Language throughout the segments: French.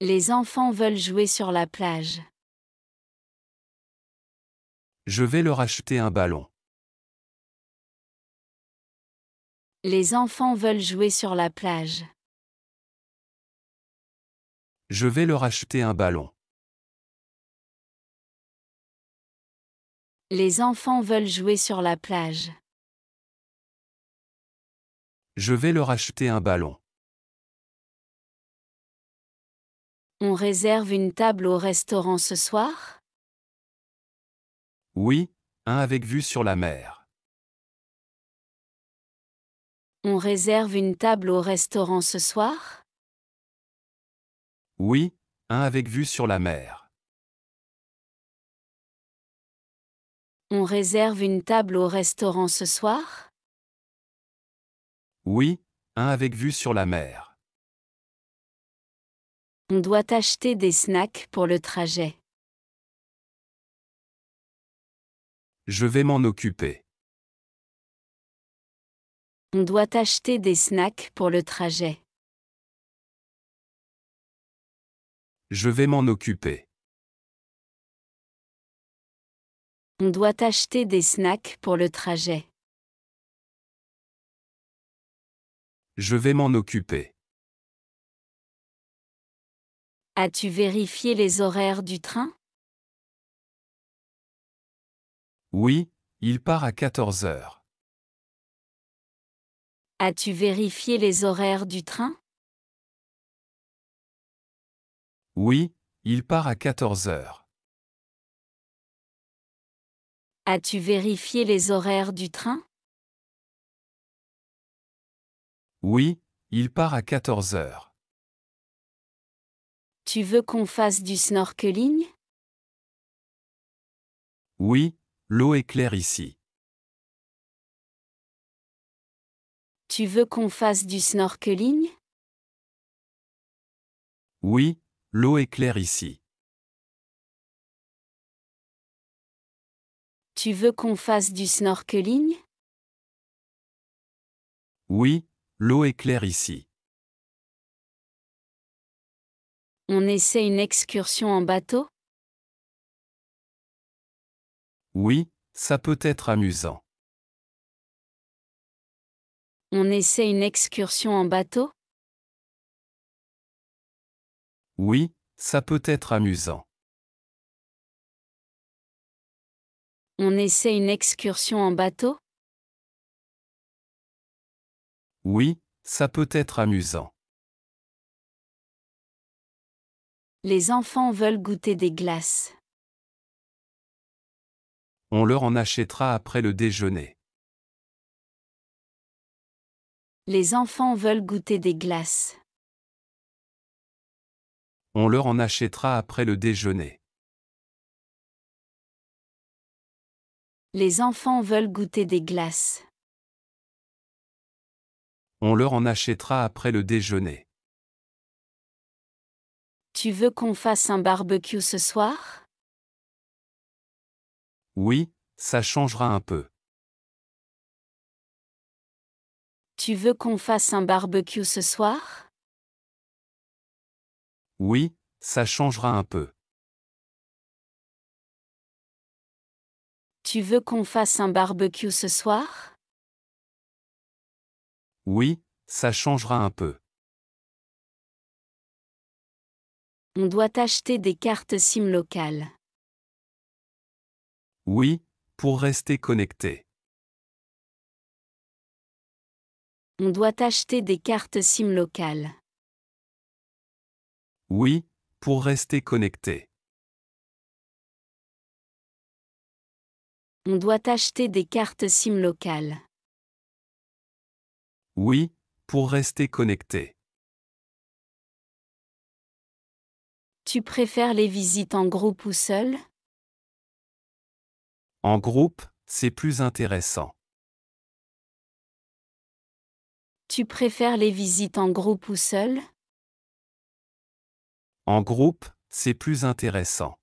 Les enfants veulent jouer sur la plage. Je vais leur acheter un ballon. Les enfants veulent jouer sur la plage. Je vais leur acheter un ballon. Les enfants veulent jouer sur la plage. Je vais leur acheter un ballon. On réserve une table au restaurant ce soir? Oui, un avec vue sur la mer. On réserve une table au restaurant ce soir? Oui, un avec vue sur la mer. On réserve une table au restaurant ce soir? Oui, un avec vue sur la mer. On doit acheter des snacks pour le trajet. Je vais m'en occuper. On doit acheter des snacks pour le trajet. Je vais m'en occuper. On doit acheter des snacks pour le trajet. Je vais m'en occuper. As-tu vérifié les horaires du train? Oui, il part à 14 heures. As-tu vérifié les horaires du train? Oui, il part à 14 heures. As-tu vérifié les horaires du train? Oui, il part à 14 heures. Tu veux qu'on fasse du snorkeling? Oui, l'eau est claire ici. Tu veux qu'on fasse du snorkeling? Oui, l'eau est claire ici. Tu veux qu'on fasse du snorkeling? Oui, l'eau est claire ici. On essaie une excursion en bateau? Oui, ça peut être amusant. On essaie une excursion en bateau? Oui, ça peut être amusant. On essaie une excursion en bateau? Oui, ça peut être amusant. Les enfants veulent goûter des glaces. On leur en achètera après le déjeuner. Les enfants veulent goûter des glaces. On leur en achètera après le déjeuner. Les enfants veulent goûter des glaces. On leur en achètera après le déjeuner. Tu veux qu'on fasse un barbecue ce soir? Oui, ça changera un peu. Tu veux qu'on fasse un barbecue ce soir? Oui, ça changera un peu. Tu veux qu'on fasse un barbecue ce soir? Oui, ça changera un peu. On doit acheter des cartes SIM locales. Oui, pour rester connecté. On doit acheter des cartes SIM locales. Oui, pour rester connecté. On doit acheter des cartes SIM locales. Oui, pour rester connecté. Tu préfères les visites en groupe ou seul? En groupe, c'est plus intéressant. Tu préfères les visites en groupe ou seul? En groupe, c'est plus intéressant.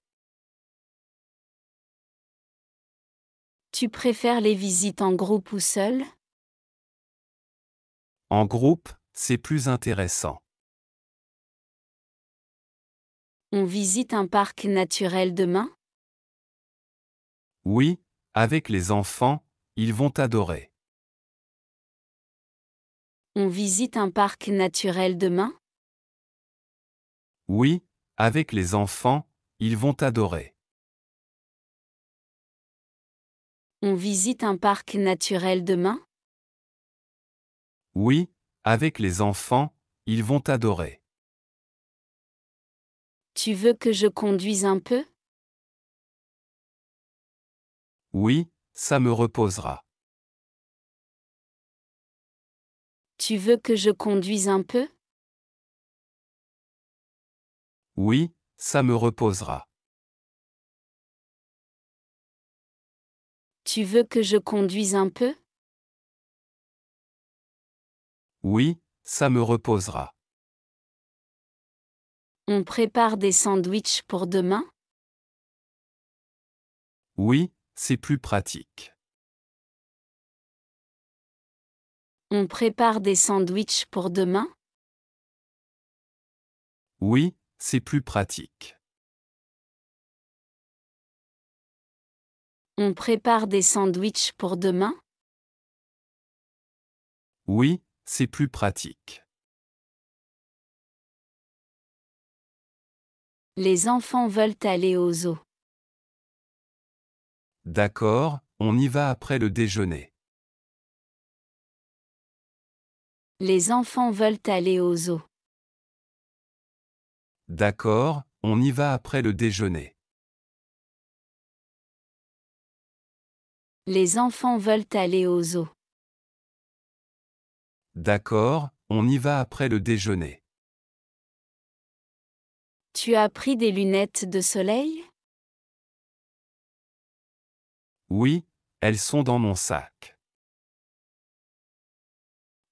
Tu préfères les visites en groupe ou seul? En groupe, c'est plus intéressant. On visite un parc naturel demain? Oui, avec les enfants, ils vont adorer. On visite un parc naturel demain? Oui, avec les enfants, ils vont adorer. On visite un parc naturel demain? Oui, avec les enfants, ils vont adorer. Tu veux que je conduise un peu? Oui, ça me reposera. Tu veux que je conduise un peu? Oui, ça me reposera. Tu veux que je conduise un peu? Oui, ça me reposera. On prépare des sandwichs pour demain? Oui, c'est plus pratique. On prépare des sandwichs pour demain? Oui, c'est plus pratique. On prépare des sandwichs pour demain? Oui, c'est plus pratique. Les enfants veulent aller au zoo. D'accord, on y va après le déjeuner. Les enfants veulent aller au zoo. D'accord, on y va après le déjeuner. Les enfants veulent aller au zoo. D'accord, on y va après le déjeuner. Tu as pris des lunettes de soleil? Oui, elles sont dans mon sac.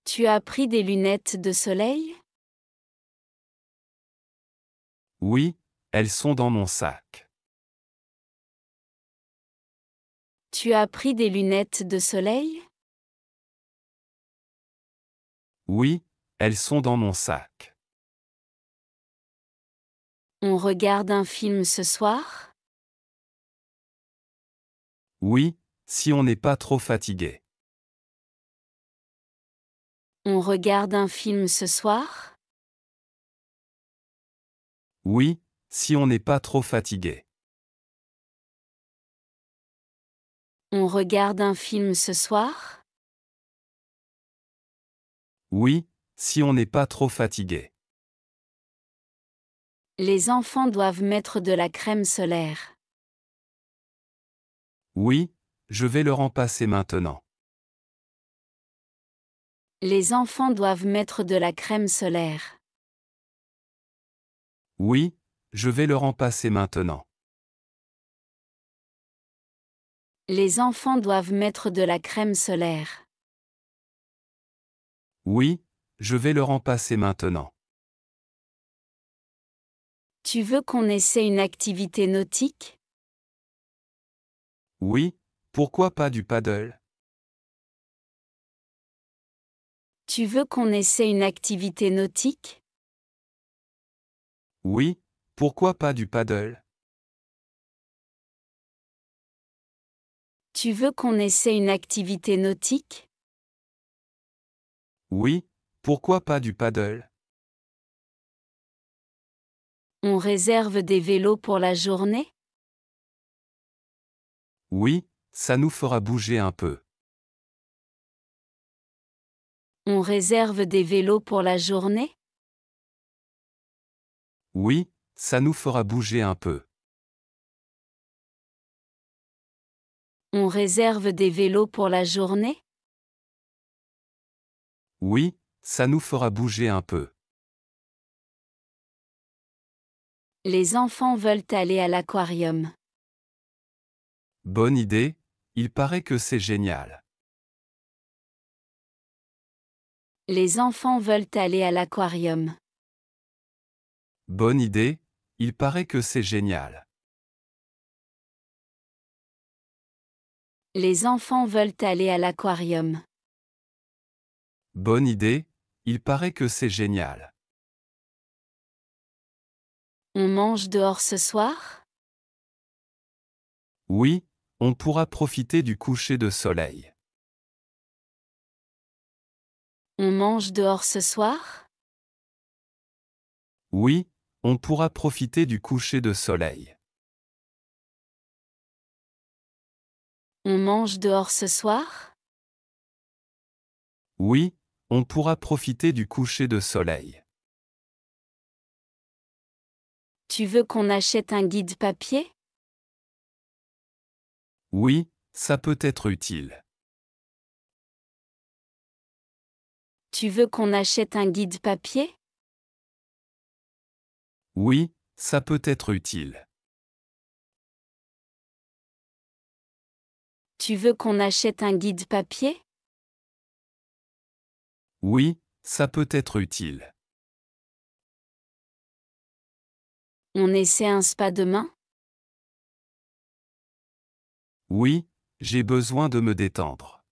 Tu as pris des lunettes de soleil? Oui, elles sont dans mon sac. Tu as pris des lunettes de soleil? Oui, elles sont dans mon sac. On regarde un film ce soir? Oui, si on n'est pas trop fatigué. On regarde un film ce soir? Oui, si on n'est pas trop fatigué. On regarde un film ce soir? Oui, si on n'est pas trop fatigué. Les enfants doivent mettre de la crème solaire. Oui, je vais leur en passer maintenant. Les enfants doivent mettre de la crème solaire. Oui, je vais leur en passer maintenant. Les enfants doivent mettre de la crème solaire. Oui, je vais leur en passer maintenant. Tu veux qu'on essaie une activité nautique? Oui, pourquoi pas du paddle? Tu veux qu'on essaie une activité nautique? Oui, pourquoi pas du paddle? Tu veux qu'on essaie une activité nautique? Oui, pourquoi pas du paddle? On réserve des vélos pour la journée? Oui, ça nous fera bouger un peu. On réserve des vélos pour la journée? Oui, ça nous fera bouger un peu. On réserve des vélos pour la journée? Oui, ça nous fera bouger un peu. Les enfants veulent aller à l'aquarium. Bonne idée, il paraît que c'est génial. Les enfants veulent aller à l'aquarium. Bonne idée, il paraît que c'est génial. Les enfants veulent aller à l'aquarium. Bonne idée, il paraît que c'est génial. On mange dehors ce soir? Oui, on pourra profiter du coucher de soleil. On mange dehors ce soir? Oui, on pourra profiter du coucher de soleil. On mange dehors ce soir? Oui, on pourra profiter du coucher de soleil. Tu veux qu'on achète un guide papier? Oui, ça peut être utile. Tu veux qu'on achète un guide papier? Oui, ça peut être utile. Tu veux qu'on achète un guide papier? Oui, ça peut être utile. On essaie un spa demain? Oui, j'ai besoin de me détendre.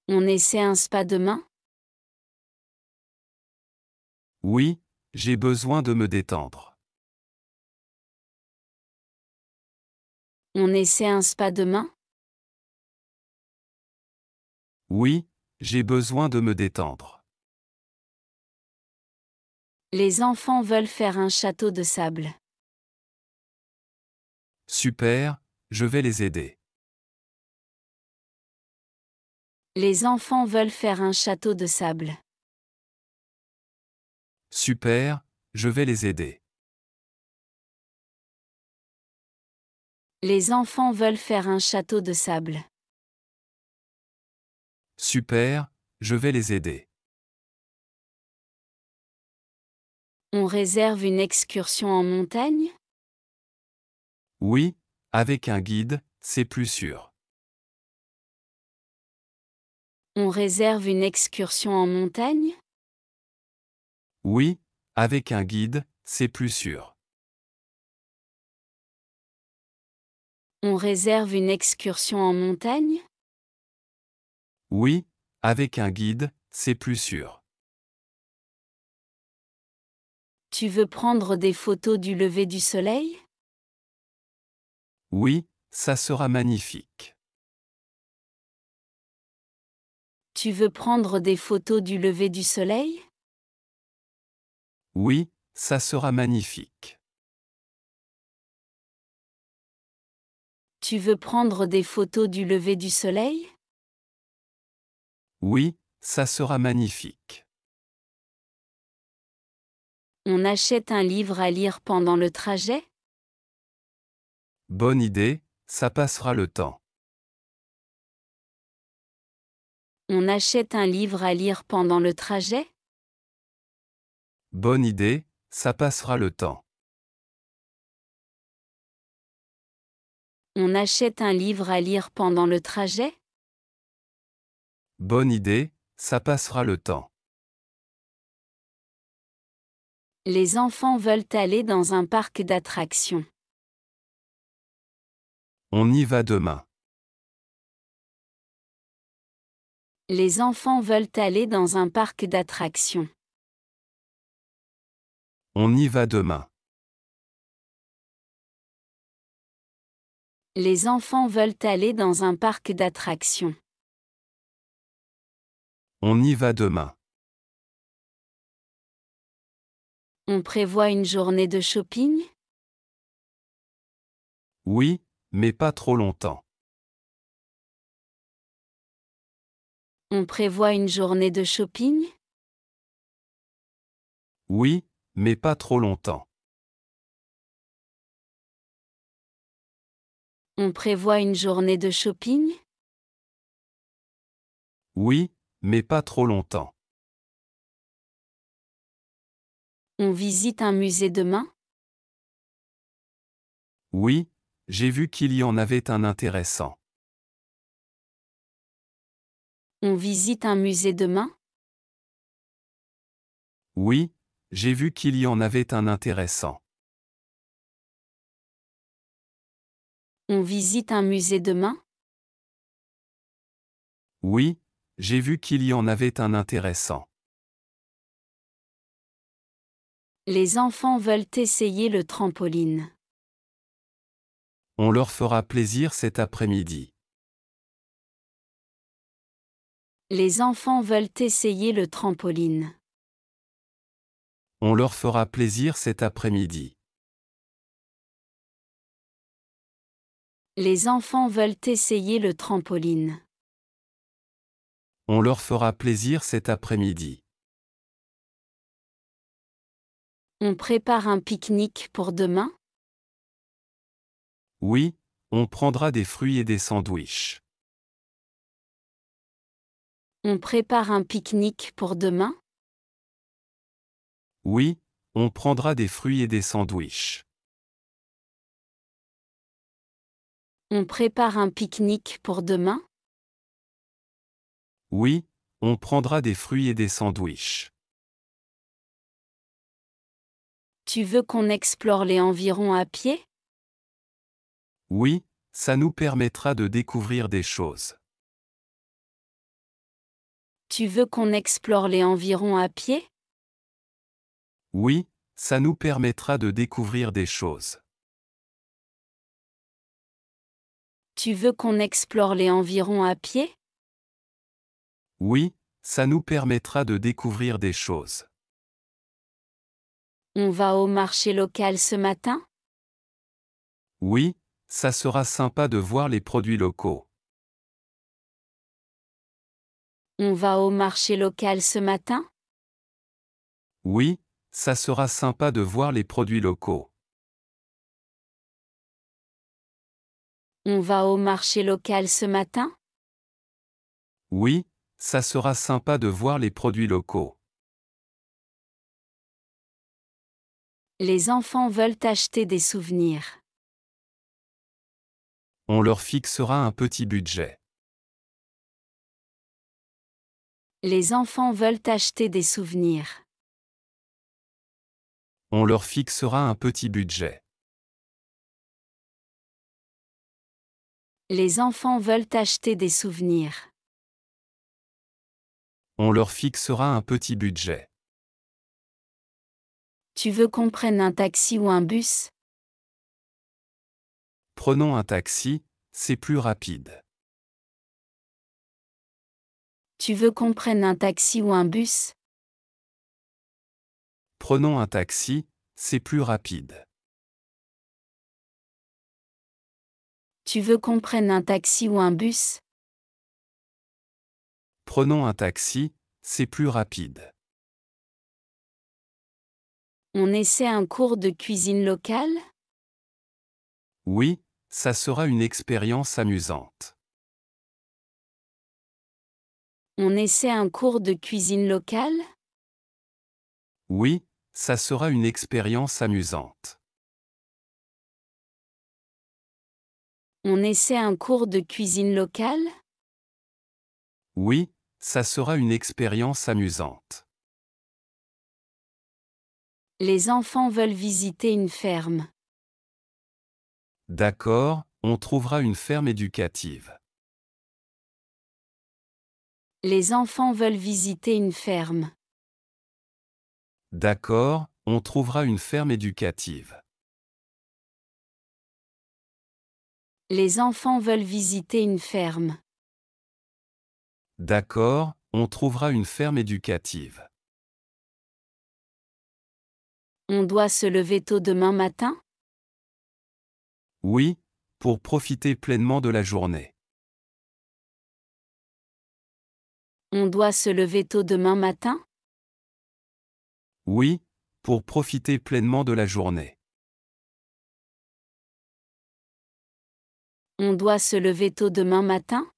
On essaie un spa demain? Oui, j'ai besoin de me détendre. On essaie un spa demain? Oui, j'ai besoin de me détendre. Les enfants veulent faire un château de sable. Super, je vais les aider. Les enfants veulent faire un château de sable. Super, je vais les aider. Les enfants veulent faire un château de sable. Super, je vais les aider. On réserve une excursion en montagne? Oui, avec un guide, c'est plus sûr. On réserve une excursion en montagne? Oui, avec un guide, c'est plus sûr. On réserve une excursion en montagne? Oui, avec un guide, c'est plus sûr. Tu veux prendre des photos du lever du soleil? Oui, ça sera magnifique. Tu veux prendre des photos du lever du soleil? Oui, ça sera magnifique. Tu veux prendre des photos du lever du soleil? Oui, ça sera magnifique. On achète un livre à lire pendant le trajet? Bonne idée, ça passera le temps. On achète un livre à lire pendant le trajet? Bonne idée, ça passera le temps. On achète un livre à lire pendant le trajet? Bonne idée, ça passera le temps. Les enfants veulent aller dans un parc d'attractions. On y va demain. Les enfants veulent aller dans un parc d'attractions. On y va demain. Les enfants veulent aller dans un parc d'attractions. On y va demain. On prévoit une journée de shopping? Oui, mais pas trop longtemps. On prévoit une journée de shopping? Oui, mais pas trop longtemps. On prévoit une journée de shopping? Oui, mais pas trop longtemps. On visite un musée demain? Oui, j'ai vu qu'il y en avait un intéressant. On visite un musée demain? Oui, j'ai vu qu'il y en avait un intéressant. On visite un musée demain? Oui, j'ai vu qu'il y en avait un intéressant. Les enfants veulent essayer le trampoline. On leur fera plaisir cet après-midi. Les enfants veulent essayer le trampoline. On leur fera plaisir cet après-midi. Les enfants veulent essayer le trampoline. On leur fera plaisir cet après-midi. On prépare un pique-nique pour demain? Oui, on prendra des fruits et des sandwichs. On prépare un pique-nique pour demain? Oui, on prendra des fruits et des sandwichs. On prépare un pique-nique pour demain? Oui, on prendra des fruits et des sandwichs. Tu veux qu'on explore les environs à pied? Oui, ça nous permettra de découvrir des choses. Tu veux qu'on explore les environs à pied? Oui, ça nous permettra de découvrir des choses. Tu veux qu'on explore les environs à pied? Oui, ça nous permettra de découvrir des choses. On va au marché local ce matin? Oui, ça sera sympa de voir les produits locaux. On va au marché local ce matin? Oui, ça sera sympa de voir les produits locaux. On va au marché local ce matin? Oui, ça sera sympa de voir les produits locaux. Les enfants veulent acheter des souvenirs. On leur fixera un petit budget. Les enfants veulent acheter des souvenirs. On leur fixera un petit budget. Les enfants veulent acheter des souvenirs. On leur fixera un petit budget. Tu veux qu'on prenne un taxi ou un bus? Prenons un taxi, c'est plus rapide. Tu veux qu'on prenne un taxi ou un bus? Prenons un taxi, c'est plus rapide. Tu veux qu'on prenne un taxi ou un bus? Prenons un taxi, c'est plus rapide. On essaie un cours de cuisine locale? Oui, ça sera une expérience amusante. On essaie un cours de cuisine locale? Oui, ça sera une expérience amusante. On essaie un cours de cuisine locale? Oui, ça sera une expérience amusante. Les enfants veulent visiter une ferme. D'accord, on trouvera une ferme éducative. Les enfants veulent visiter une ferme. D'accord, on trouvera une ferme éducative. Les enfants veulent visiter une ferme. D'accord, on trouvera une ferme éducative. On doit se lever tôt demain matin? Oui, pour profiter pleinement de la journée. On doit se lever tôt demain matin? Oui, pour profiter pleinement de la journée. On doit se lever tôt demain matin?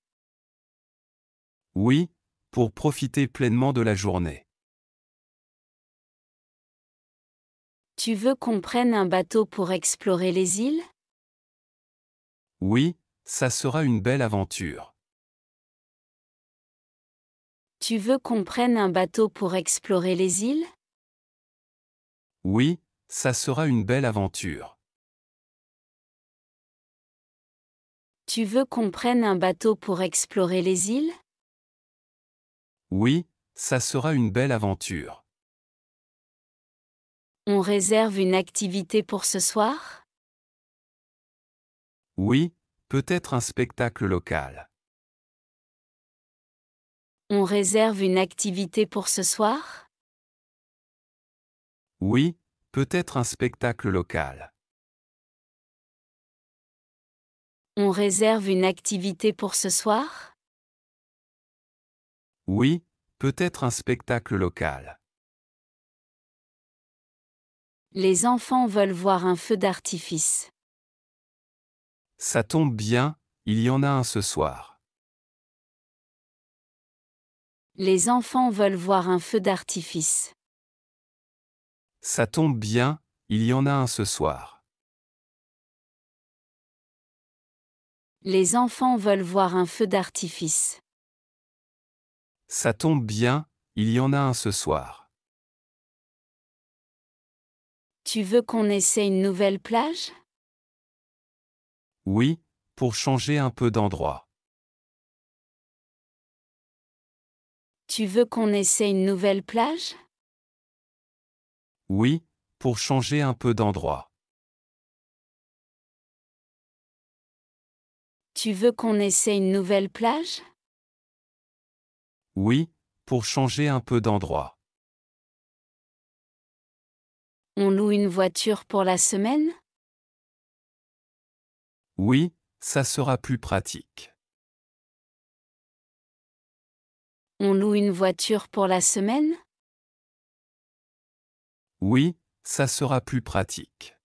Oui, pour profiter pleinement de la journée. Tu veux qu'on prenne un bateau pour explorer les îles? Oui, ça sera une belle aventure. Tu veux qu'on prenne un bateau pour explorer les îles? Oui, ça sera une belle aventure. Tu veux qu'on prenne un bateau pour explorer les îles? Oui, ça sera une belle aventure. On réserve une activité pour ce soir? Oui, peut-être un spectacle local. On réserve une activité pour ce soir? Oui, peut-être un spectacle local. On réserve une activité pour ce soir? Oui, peut-être un spectacle local. Les enfants veulent voir un feu d'artifice. Ça tombe bien, il y en a un ce soir. Les enfants veulent voir un feu d'artifice. Ça tombe bien, il y en a un ce soir. Les enfants veulent voir un feu d'artifice. Ça tombe bien, il y en a un ce soir. Tu veux qu'on essaie une nouvelle plage? Oui, pour changer un peu d'endroit. Tu veux qu'on essaie une nouvelle plage? Oui, pour changer un peu d'endroit. Tu veux qu'on essaie une nouvelle plage? Oui, pour changer un peu d'endroit. On loue une voiture pour la semaine? Oui, ça sera plus pratique. On loue une voiture pour la semaine? Oui, ça sera plus pratique.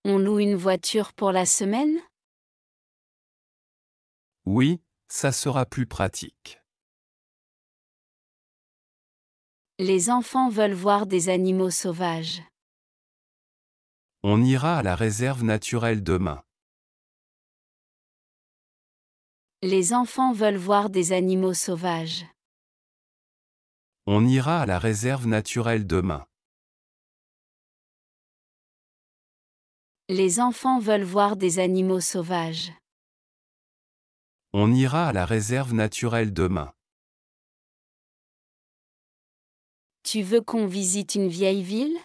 On loue une voiture pour la semaine? Oui, ça sera plus pratique. Les enfants veulent voir des animaux sauvages. On ira à la réserve naturelle demain. Les enfants veulent voir des animaux sauvages. On ira à la réserve naturelle demain. Les enfants veulent voir des animaux sauvages. On ira à la réserve naturelle demain. Tu veux qu'on visite une vieille ville?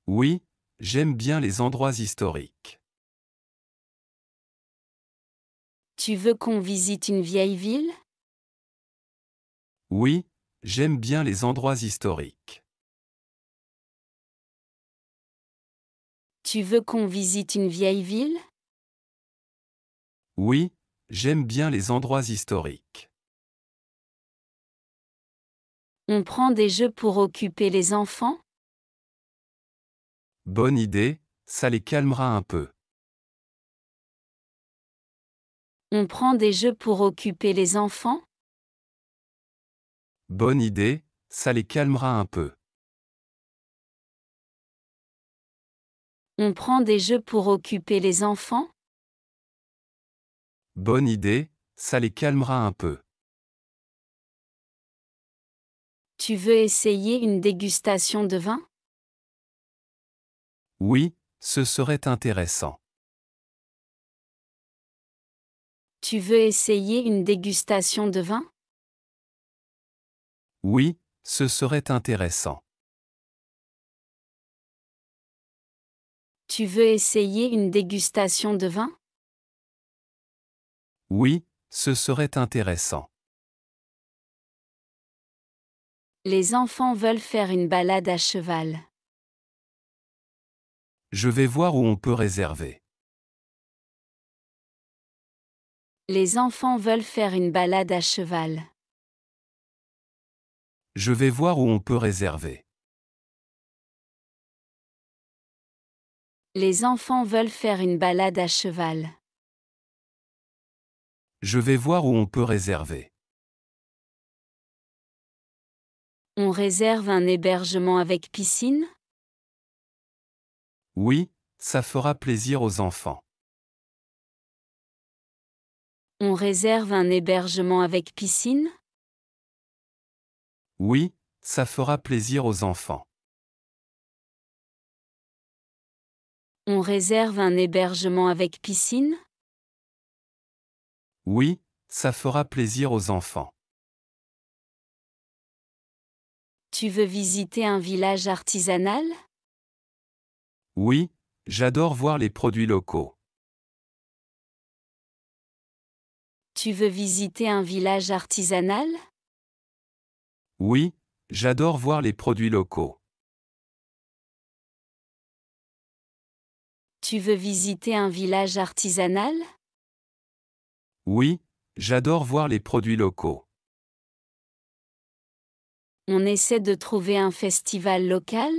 Oui, j'aime bien les endroits historiques. Tu veux qu'on visite une vieille ville? Oui, j'aime bien les endroits historiques. Tu veux qu'on visite une vieille ville? Oui, j'aime bien les endroits historiques. On prend des jeux pour occuper les enfants? Bonne idée, ça les calmera un peu. On prend des jeux pour occuper les enfants? Bonne idée, ça les calmera un peu. On prend des jeux pour occuper les enfants? Bonne idée, ça les calmera un peu. Tu veux essayer une dégustation de vin? Oui, ce serait intéressant. Tu veux essayer une dégustation de vin? Oui, ce serait intéressant. Tu veux essayer une dégustation de vin? Oui, ce serait intéressant. Les enfants veulent faire une balade à cheval. Je vais voir où on peut réserver. Les enfants veulent faire une balade à cheval. Je vais voir où on peut réserver. Les enfants veulent faire une balade à cheval. Je vais voir où on peut réserver. On réserve un hébergement avec piscine? Oui, ça fera plaisir aux enfants. On réserve un hébergement avec piscine? Oui, ça fera plaisir aux enfants. On réserve un hébergement avec piscine? Oui, ça fera plaisir aux enfants. Tu veux visiter un village artisanal? Oui, j'adore voir les produits locaux. Tu veux visiter un village artisanal? Oui, j'adore voir les produits locaux. Tu veux visiter un village artisanal? Oui, j'adore voir les produits locaux. On essaie de trouver un festival local?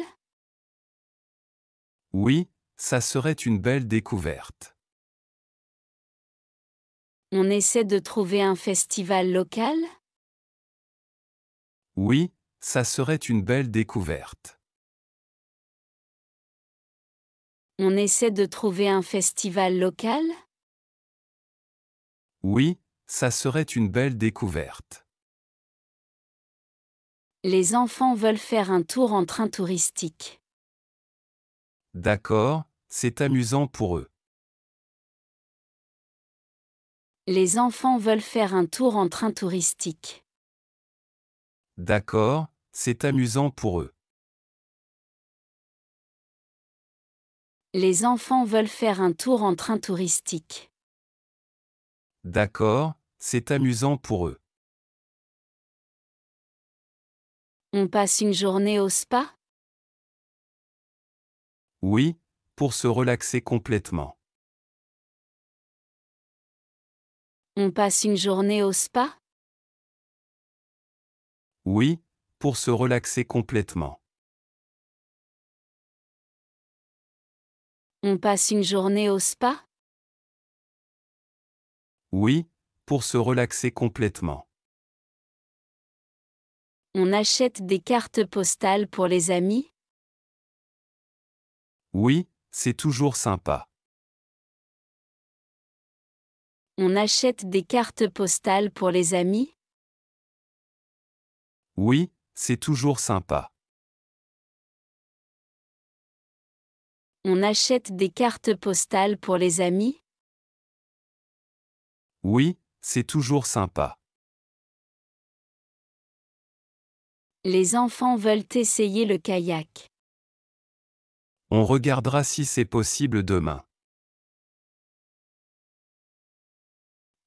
Oui, ça serait une belle découverte. On essaie de trouver un festival local? Oui, ça serait une belle découverte. On essaie de trouver un festival local? Oui, ça serait une belle découverte. Les enfants veulent faire un tour en train touristique. D'accord, c'est amusant pour eux. Les enfants veulent faire un tour en train touristique. D'accord, c'est amusant pour eux. Les enfants veulent faire un tour en train touristique. D'accord, c'est amusant pour eux. On passe une journée au spa? Oui, pour se relaxer complètement. On passe une journée au spa? Oui, pour se relaxer complètement. On passe une journée au spa? Oui, pour se relaxer complètement. On achète des cartes postales pour les amis? Oui, c'est toujours sympa. On achète des cartes postales pour les amis? Oui, c'est toujours sympa. On achète des cartes postales pour les amis? Oui, c'est toujours sympa. Les enfants veulent essayer le kayak. On regardera si c'est possible demain.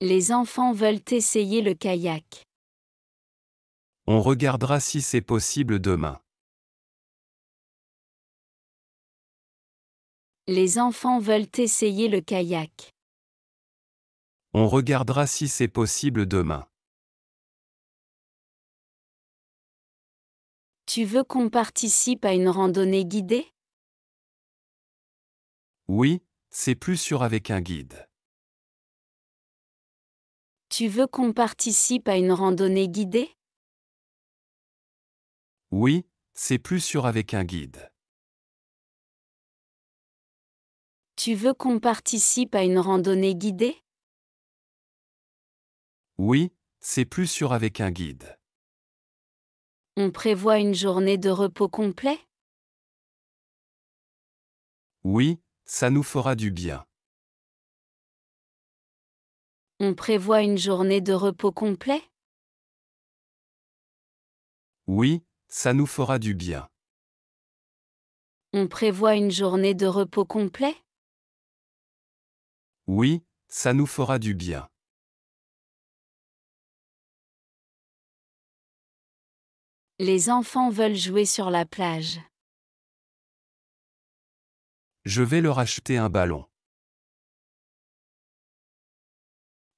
Les enfants veulent essayer le kayak. On regardera si c'est possible demain. Les enfants veulent essayer le kayak. On regardera si c'est possible demain. Tu veux qu'on participe à une randonnée guidée? Oui, c'est plus sûr avec un guide. Tu veux qu'on participe à une randonnée guidée? Oui, c'est plus sûr avec un guide. Tu veux qu'on participe à une randonnée guidée? Oui, c'est plus sûr avec un guide. On prévoit une journée de repos complet? Oui, ça nous fera du bien. On prévoit une journée de repos complet? Oui, ça nous fera du bien. On prévoit une journée de repos complet? Oui, ça nous fera du bien. Les enfants veulent jouer sur la plage. Je vais leur acheter un ballon.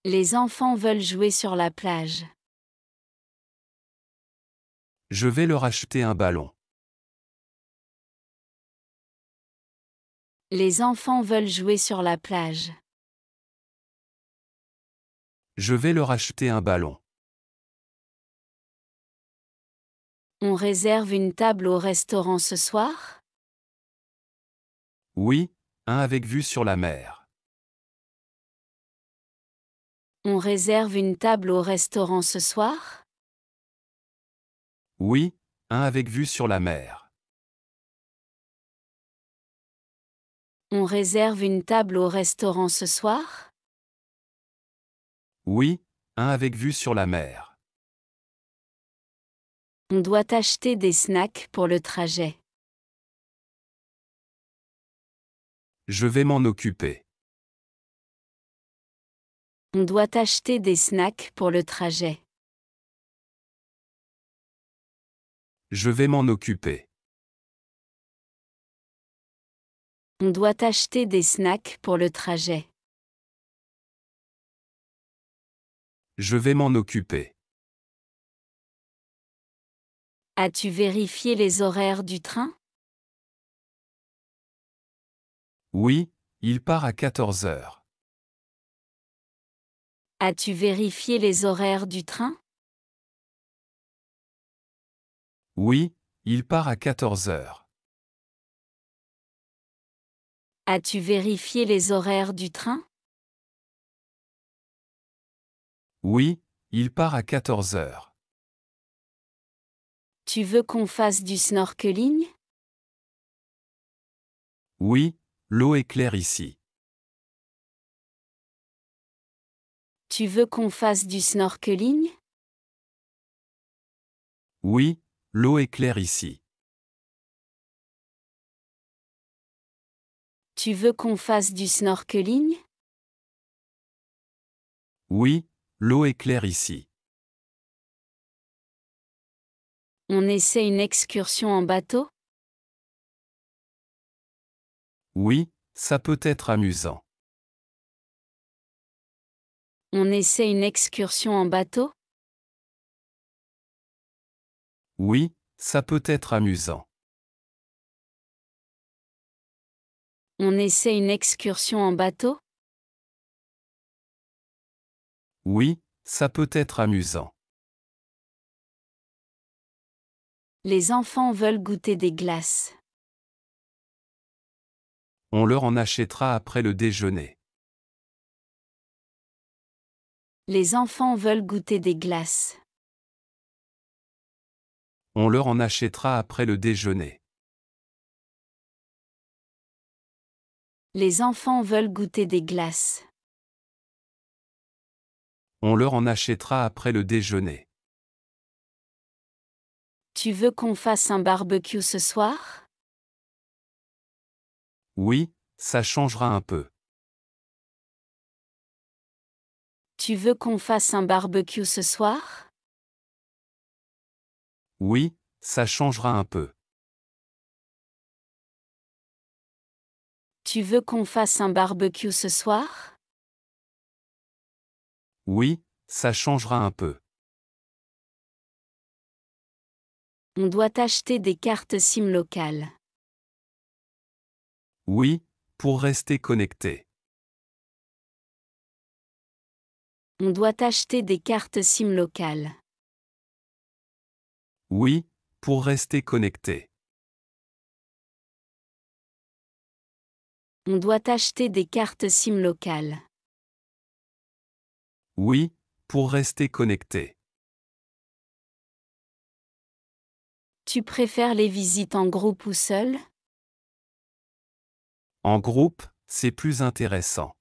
Les enfants veulent jouer sur la plage. Je vais leur acheter un ballon. Les enfants veulent jouer sur la plage. Je vais leur acheter un ballon. On réserve une table au restaurant ce soir? Oui, un avec vue sur la mer. On réserve une table au restaurant ce soir? Oui, un avec vue sur la mer. On réserve une table au restaurant ce soir? Oui, un avec vue sur la mer. On doit acheter des snacks pour le trajet. Je vais m'en occuper. On doit acheter des snacks pour le trajet. Je vais m'en occuper. On doit acheter des snacks pour le trajet. Je vais m'en occuper. As-tu vérifié les horaires du train? Oui, il part à 14 heures. As-tu vérifié les horaires du train? Oui, il part à 14 heures. As-tu vérifié les horaires du train? Oui, il part à 14 heures. Tu veux qu'on fasse du snorkeling? Oui, l'eau est claire ici. Tu veux qu'on fasse du snorkeling? Oui, l'eau est claire ici. Tu veux qu'on fasse du snorkeling? Oui, l'eau est claire ici. On essaie une excursion en bateau? Oui, ça peut être amusant. On essaie une excursion en bateau? Oui, ça peut être amusant. On essaie une excursion en bateau? Oui, ça peut être amusant. Les enfants veulent goûter des glaces. On leur en achètera après le déjeuner. Les enfants veulent goûter des glaces. On leur en achètera après le déjeuner. Les enfants veulent goûter des glaces. On leur en achètera après le déjeuner. Tu veux qu'on fasse un barbecue ce soir? Oui, ça changera un peu. Tu veux qu'on fasse un barbecue ce soir? Oui, ça changera un peu. Tu veux qu'on fasse un barbecue ce soir? Oui, ça changera un peu. On doit acheter des cartes SIM locales. Oui, pour rester connecté. On doit acheter des cartes SIM locales. Oui, pour rester connecté. On doit acheter des cartes SIM locales. Oui, pour rester connecté. Tu préfères les visites en groupe ou seul? En groupe, c'est plus intéressant.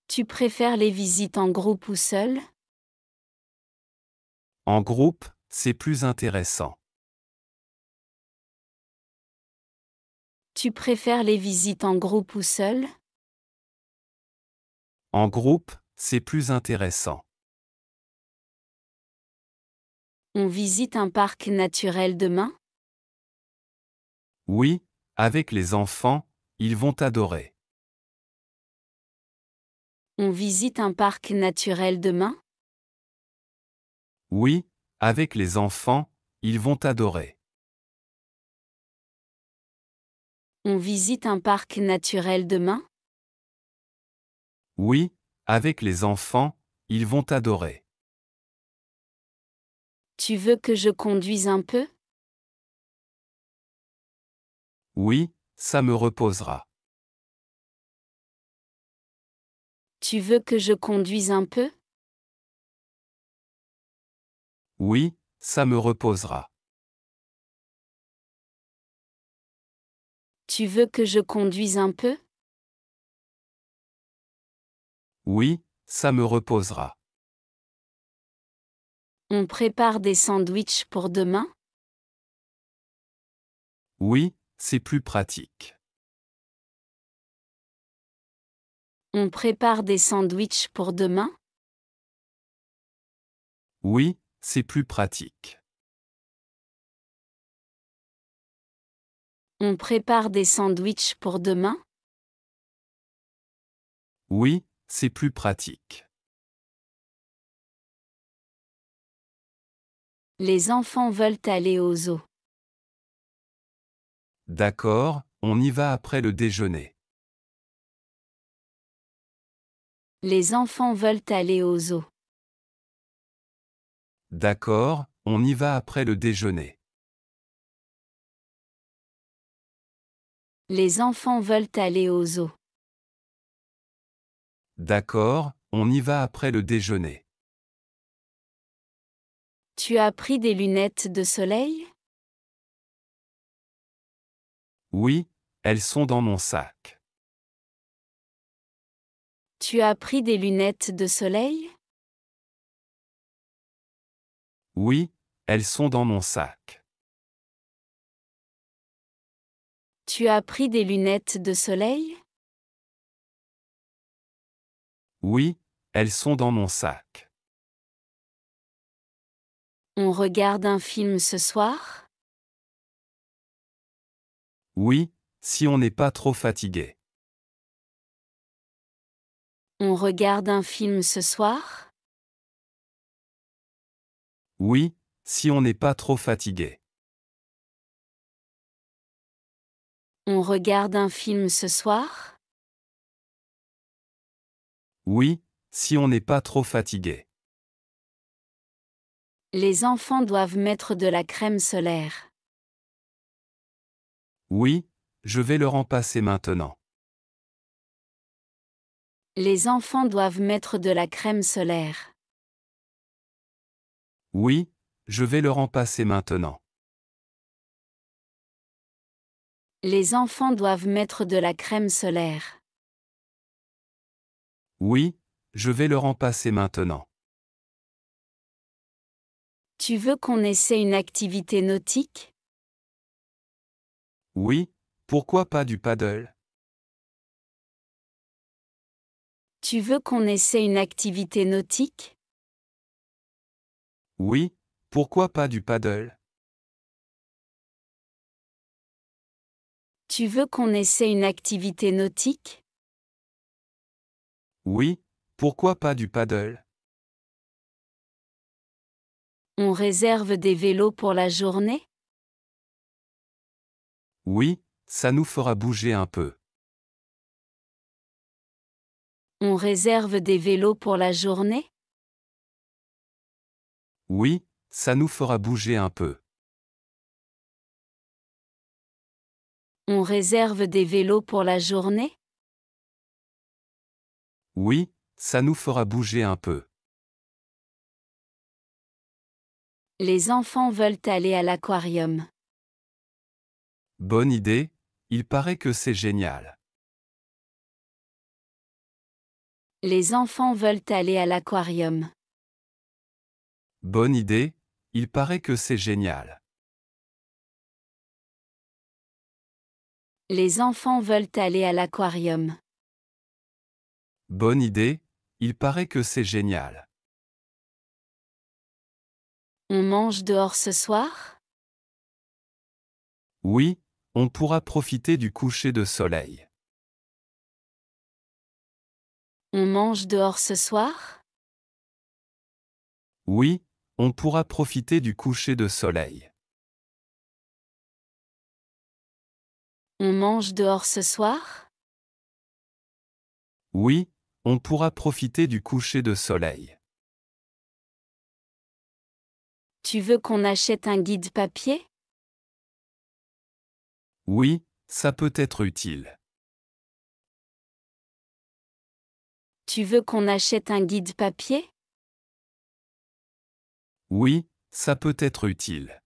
Tu préfères les visites en groupe ou seul? En groupe, c'est plus intéressant. Tu préfères les visites en groupe ou seul? En groupe, c'est plus intéressant. On visite un parc naturel demain? Oui, avec les enfants, ils vont adorer. On visite un parc naturel demain? Oui, avec les enfants, ils vont adorer. On visite un parc naturel demain? Oui, avec les enfants, ils vont adorer. Tu veux que je conduise un peu? Oui, ça me reposera. Tu veux que je conduise un peu? Oui, ça me reposera. Tu veux que je conduise un peu? Oui, ça me reposera. On prépare des sandwichs pour demain? Oui, c'est plus pratique. On prépare des sandwichs pour demain? Oui, c'est plus pratique. On prépare des sandwichs pour demain? Oui, c'est plus pratique. Les enfants veulent aller au zoo. D'accord, on y va après le déjeuner. Les enfants veulent aller au zoo. D'accord, on y va après le déjeuner. Les enfants veulent aller au zoo. D'accord, on y va après le déjeuner. Tu as pris des lunettes de soleil? Oui, elles sont dans mon sac. Tu as pris des lunettes de soleil? Oui, elles sont dans mon sac. Tu as pris des lunettes de soleil? Oui, elles sont dans mon sac. On regarde un film ce soir? Oui, si on n'est pas trop fatigué. On regarde un film ce soir? Oui, si on n'est pas trop fatigué. On regarde un film ce soir? Oui, si on n'est pas trop fatigué. Les enfants doivent mettre de la crème solaire. Oui, je vais leur en passer maintenant. Les enfants doivent mettre de la crème solaire. Oui, je vais leur en passer maintenant. Les enfants doivent mettre de la crème solaire. Oui, je vais leur en passer maintenant. Tu veux qu'on essaie une activité nautique? Oui, pourquoi pas du paddle? Tu veux qu'on essaie une activité nautique? Oui, pourquoi pas du paddle? Tu veux qu'on essaie une activité nautique? Oui, pourquoi pas du paddle? On réserve des vélos pour la journée? Oui, ça nous fera bouger un peu. On réserve des vélos pour la journée? Oui, ça nous fera bouger un peu. On réserve des vélos pour la journée? Oui, ça nous fera bouger un peu. Les enfants veulent aller à l'aquarium. Bonne idée, il paraît que c'est génial. Les enfants veulent aller à l'aquarium. Bonne idée, il paraît que c'est génial. Les enfants veulent aller à l'aquarium. Bonne idée, il paraît que c'est génial. On mange dehors ce soir? Oui, on pourra profiter du coucher de soleil. On mange dehors ce soir? Oui, on pourra profiter du coucher de soleil. On mange dehors ce soir? Oui, on pourra profiter du coucher de soleil. Tu veux qu'on achète un guide papier? Oui, ça peut être utile. Tu veux qu'on achète un guide papier? Oui, ça peut être utile.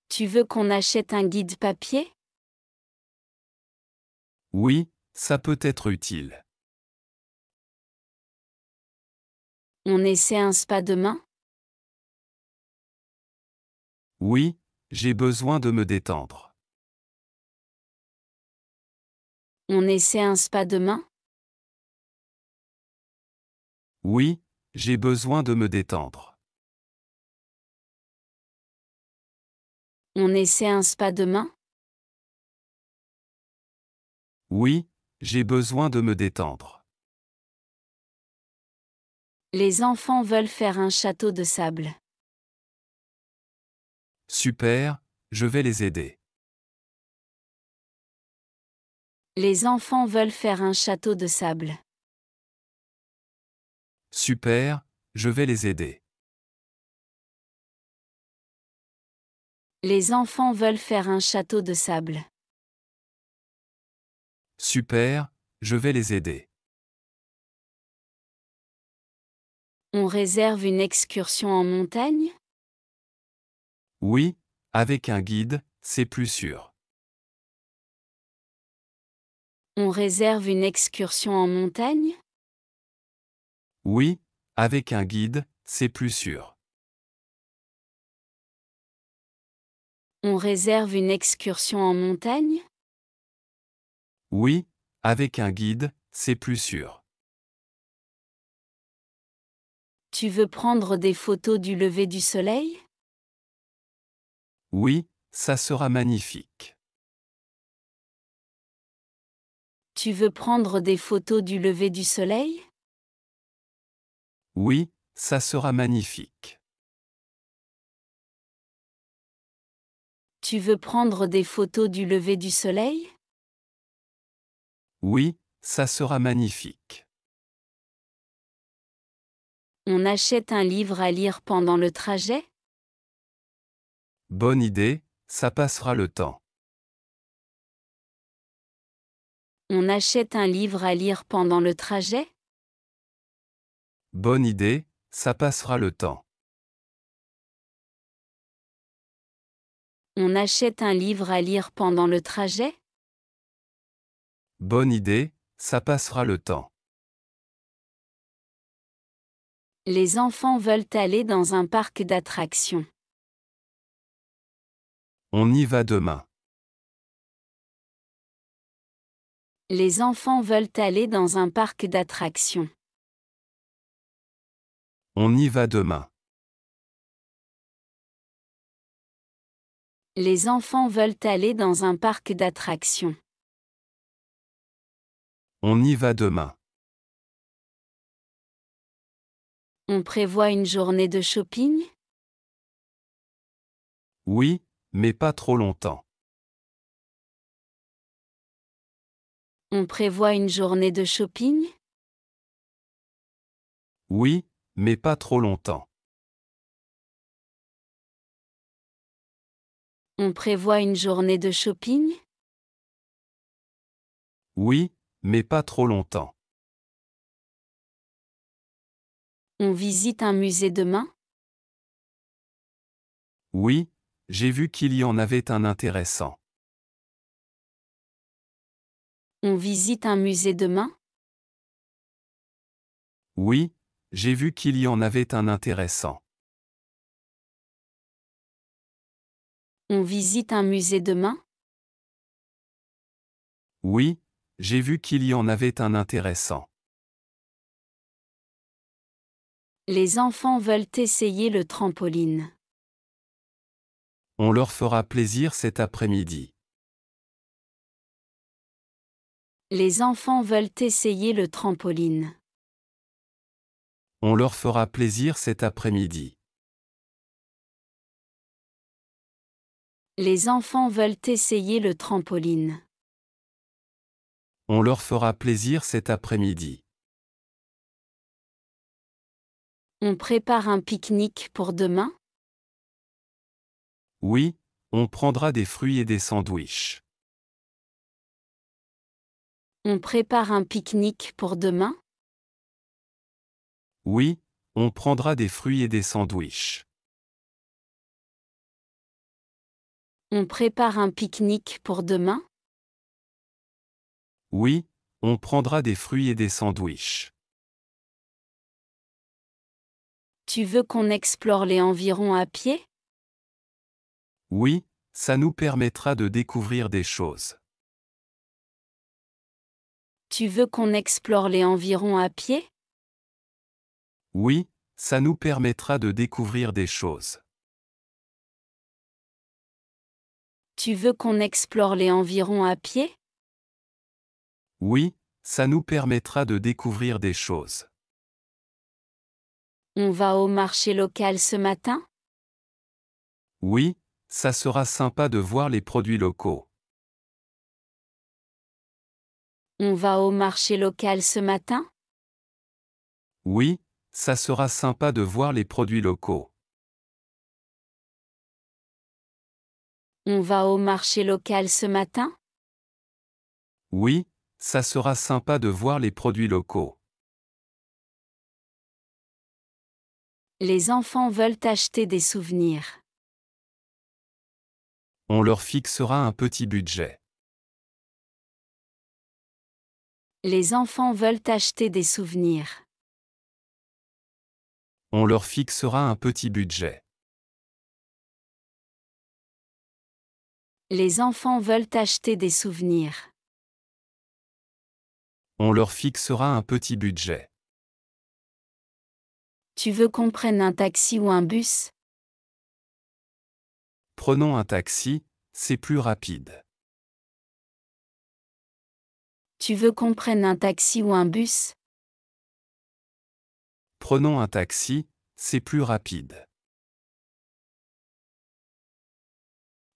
Tu veux qu'on achète un guide papier? Oui, ça peut être utile. On essaie un spa demain? Oui, j'ai besoin de me détendre. On essaie un spa demain? Oui, j'ai besoin de me détendre. On essaie un spa demain? Oui, j'ai besoin de me détendre. Les enfants veulent faire un château de sable. Super, je vais les aider. Les enfants veulent faire un château de sable. Super, je vais les aider. Les enfants veulent faire un château de sable. Super, je vais les aider. On réserve une excursion en montagne? Oui, avec un guide, c'est plus sûr. On réserve une excursion en montagne? Oui, avec un guide, c'est plus sûr. On réserve une excursion en montagne? Oui, avec un guide, c'est plus sûr. Tu veux prendre des photos du lever du soleil? Oui, ça sera magnifique. Tu veux prendre des photos du lever du soleil? Oui, ça sera magnifique. Tu veux prendre des photos du lever du soleil? Oui, ça sera magnifique. On achète un livre à lire pendant le trajet? Bonne idée, ça passera le temps. On achète un livre à lire pendant le trajet? Bonne idée, ça passera le temps. On achète un livre à lire pendant le trajet? Bonne idée, ça passera le temps. Les enfants veulent aller dans un parc d'attractions. On y va demain. Les enfants veulent aller dans un parc d'attractions. On y va demain. Les enfants veulent aller dans un parc d'attractions. On y va demain. On prévoit une journée de shopping? Oui, mais pas trop longtemps. On prévoit une journée de shopping? Oui, mais pas trop longtemps. On prévoit une journée de shopping? Oui, mais pas trop longtemps. On visite un musée demain? Oui, j'ai vu qu'il y en avait un intéressant. On visite un musée demain? Oui, j'ai vu qu'il y en avait un intéressant. On visite un musée demain? Oui, j'ai vu qu'il y en avait un intéressant. Les enfants veulent essayer le trampoline. On leur fera plaisir cet après-midi. Les enfants veulent essayer le trampoline. On leur fera plaisir cet après-midi. Les enfants veulent essayer le trampoline. On leur fera plaisir cet après-midi. On prépare un pique-nique pour demain? Oui, on prendra des fruits et des sandwichs. On prépare un pique-nique pour demain? Oui, on prendra des fruits et des sandwichs. On prépare un pique-nique pour demain? Oui, on prendra des fruits et des sandwichs. Tu veux qu'on explore les environs à pied? Oui, ça nous permettra de découvrir des choses. Tu veux qu'on explore les environs à pied? Oui, ça nous permettra de découvrir des choses. Tu veux qu'on explore les environs à pied? Oui, ça nous permettra de découvrir des choses. On va au marché local ce matin? Oui, ça sera sympa de voir les produits locaux. On va au marché local ce matin? Oui, ça sera sympa de voir les produits locaux. On va au marché local ce matin? Oui, ça sera sympa de voir les produits locaux. Les enfants veulent acheter des souvenirs. On leur fixera un petit budget. Les enfants veulent acheter des souvenirs. On leur fixera un petit budget. Les enfants veulent acheter des souvenirs. On leur fixera un petit budget. Tu veux qu'on prenne un taxi ou un bus? Prenons un taxi, c'est plus rapide. Tu veux qu'on prenne un taxi ou un bus? Prenons un taxi, c'est plus rapide.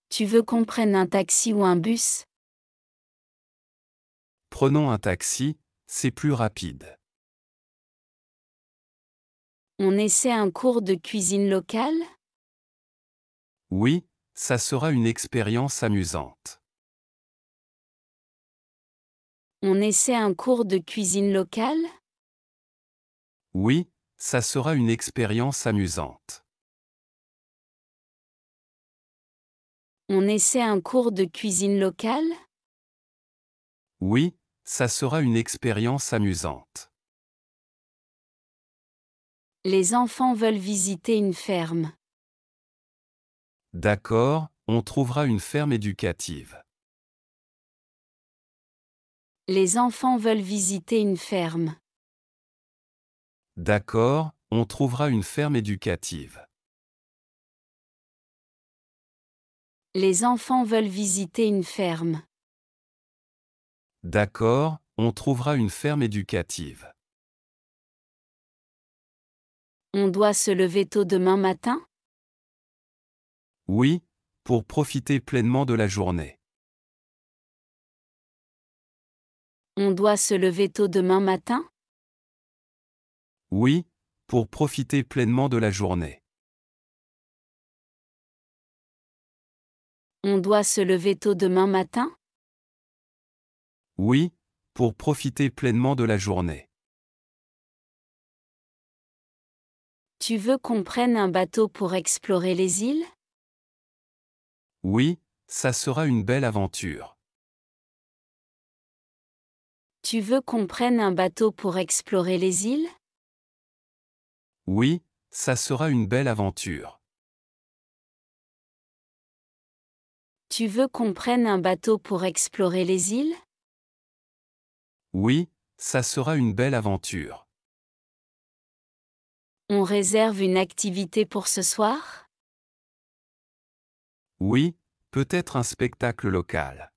Tu veux qu'on prenne un taxi ou un bus? Prenons un taxi, c'est plus rapide. On essaie un cours de cuisine locale? Oui, ça sera une expérience amusante. On essaie un cours de cuisine locale? Oui, ça sera une expérience amusante. On essaie un cours de cuisine locale? Oui, ça sera une expérience amusante. Les enfants veulent visiter une ferme. D'accord, on trouvera une ferme éducative. Les enfants veulent visiter une ferme. D'accord, on trouvera une ferme éducative. Les enfants veulent visiter une ferme. D'accord, on trouvera une ferme éducative. On doit se lever tôt demain matin? Oui, pour profiter pleinement de la journée. On doit se lever tôt demain matin? Oui, pour profiter pleinement de la journée. On doit se lever tôt demain matin? Oui, pour profiter pleinement de la journée. Tu veux qu'on prenne un bateau pour explorer les îles? Oui, ça sera une belle aventure. Tu veux qu'on prenne un bateau pour explorer les îles? Oui, ça sera une belle aventure. Tu veux qu'on prenne un bateau pour explorer les îles? Oui, ça sera une belle aventure. On réserve une activité pour ce soir? Oui, peut-être un spectacle local.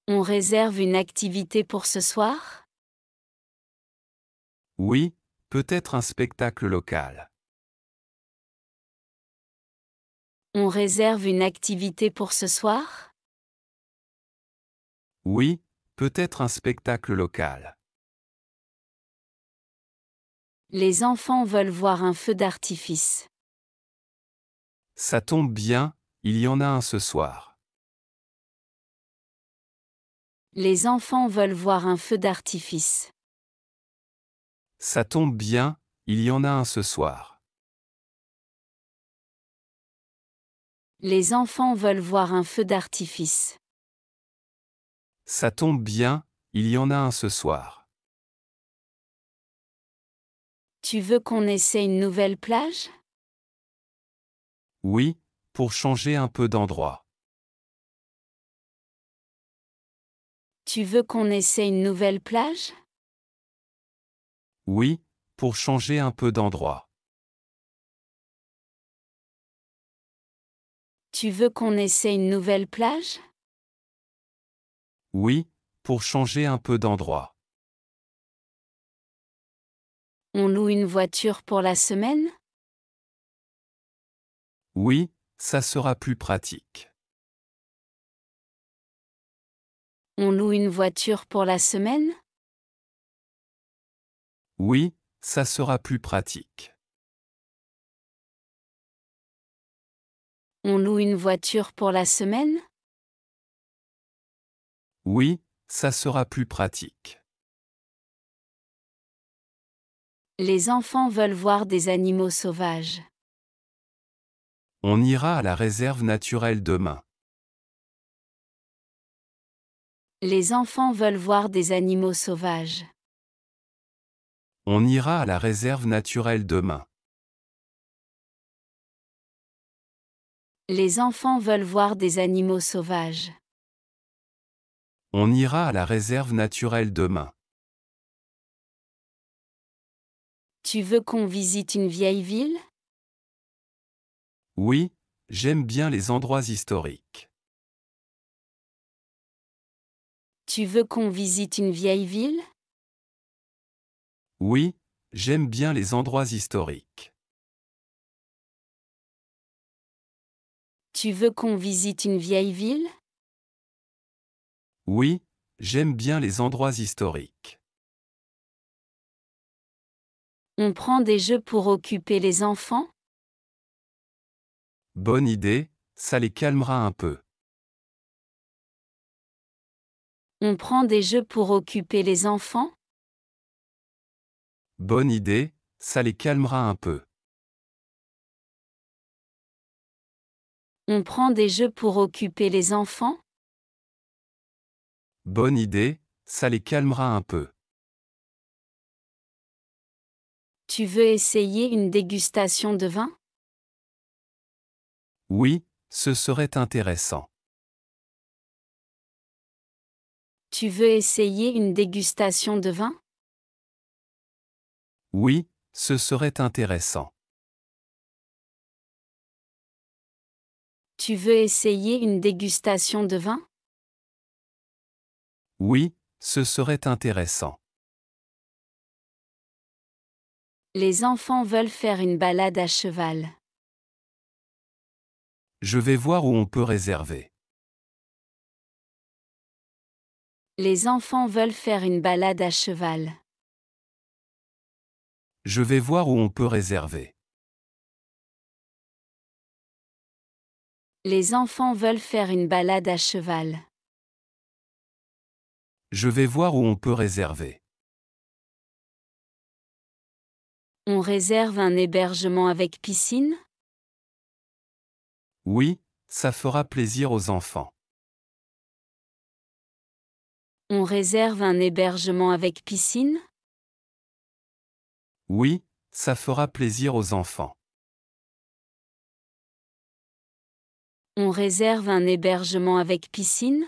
On réserve une activité pour ce soir? Oui, peut-être un spectacle local. On réserve une activité pour ce soir? Oui, peut-être un spectacle local. Les enfants veulent voir un feu d'artifice. Ça tombe bien, il y en a un ce soir. Les enfants veulent voir un feu d'artifice. Ça tombe bien, il y en a un ce soir. Les enfants veulent voir un feu d'artifice. Ça tombe bien, il y en a un ce soir. Tu veux qu'on essaie une nouvelle plage? Oui, pour changer un peu d'endroit. Tu veux qu'on essaie une nouvelle plage? Oui, pour changer un peu d'endroit. Tu veux qu'on essaie une nouvelle plage? Oui, pour changer un peu d'endroit. On loue une voiture pour la semaine? Oui, ça sera plus pratique. On loue une voiture pour la semaine? Oui, ça sera plus pratique. On loue une voiture pour la semaine? Oui, ça sera plus pratique. Les enfants veulent voir des animaux sauvages. On ira à la réserve naturelle demain. Les enfants veulent voir des animaux sauvages. On ira à la réserve naturelle demain. Les enfants veulent voir des animaux sauvages. On ira à la réserve naturelle demain. Tu veux qu'on visite une vieille ville? Oui, j'aime bien les endroits historiques. Tu veux qu'on visite une vieille ville? Oui, j'aime bien les endroits historiques. Tu veux qu'on visite une vieille ville? Oui, j'aime bien les endroits historiques. On prend des jeux pour occuper les enfants? Bonne idée, ça les calmera un peu. On prend des jeux pour occuper les enfants? Bonne idée, ça les calmera un peu. On prend des jeux pour occuper les enfants? Bonne idée, ça les calmera un peu. Tu veux essayer une dégustation de vin? Oui, ce serait intéressant. Tu veux essayer une dégustation de vin? Oui, ce serait intéressant. Tu veux essayer une dégustation de vin? Oui, ce serait intéressant. Les enfants veulent faire une balade à cheval. Je vais voir où on peut réserver. Les enfants veulent faire une balade à cheval. Je vais voir où on peut réserver. Les enfants veulent faire une balade à cheval. Je vais voir où on peut réserver. On réserve un hébergement avec piscine? Oui, ça fera plaisir aux enfants. On réserve un hébergement avec piscine? Oui, ça fera plaisir aux enfants. On réserve un hébergement avec piscine?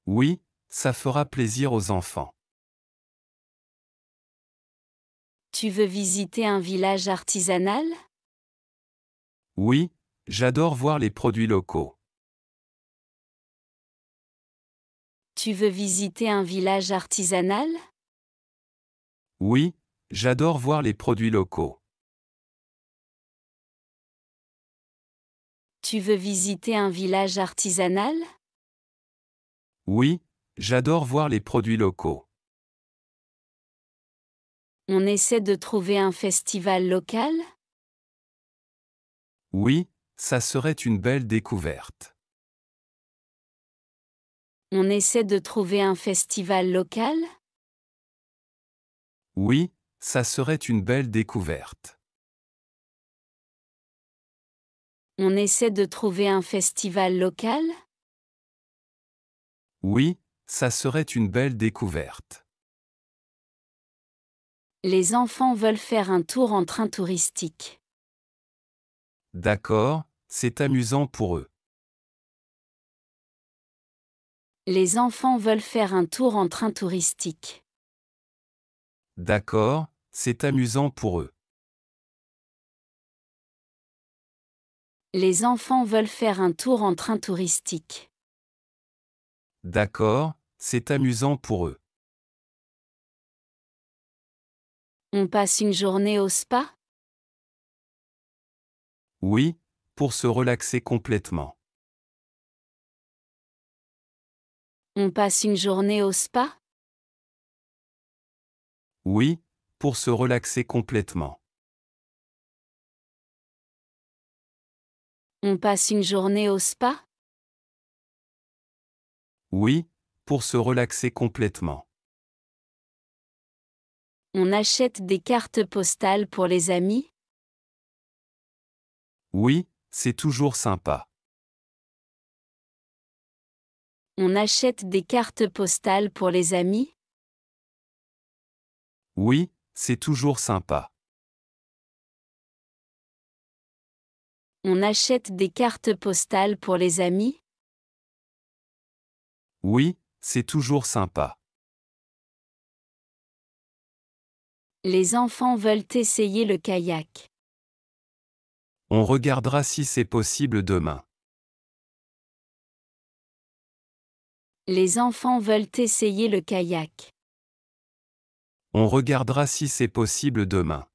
Oui, ça fera plaisir aux enfants. Tu veux visiter un village artisanal? Oui, j'adore voir les produits locaux. Tu veux visiter un village artisanal? Oui, j'adore voir les produits locaux. Tu veux visiter un village artisanal? Oui, j'adore voir les produits locaux. On essaie de trouver un festival local? Oui, ça serait une belle découverte. On essaie de trouver un festival local? Oui, ça serait une belle découverte. On essaie de trouver un festival local? Oui, ça serait une belle découverte. Les enfants veulent faire un tour en train touristique. D'accord, c'est amusant pour eux. Les enfants veulent faire un tour en train touristique. D'accord, c'est amusant pour eux. Les enfants veulent faire un tour en train touristique. D'accord, c'est amusant pour eux. On passe une journée au spa? Oui, pour se relaxer complètement. On passe une journée au spa? Oui, pour se relaxer complètement. On passe une journée au spa? Oui, pour se relaxer complètement. On achète des cartes postales pour les amis? Oui, c'est toujours sympa. On achète des cartes postales pour les amis? Oui, c'est toujours sympa. On achète des cartes postales pour les amis? Oui, c'est toujours sympa. Les enfants veulent essayer le kayak. On regardera si c'est possible demain. Les enfants veulent essayer le kayak. On regardera si c'est possible demain.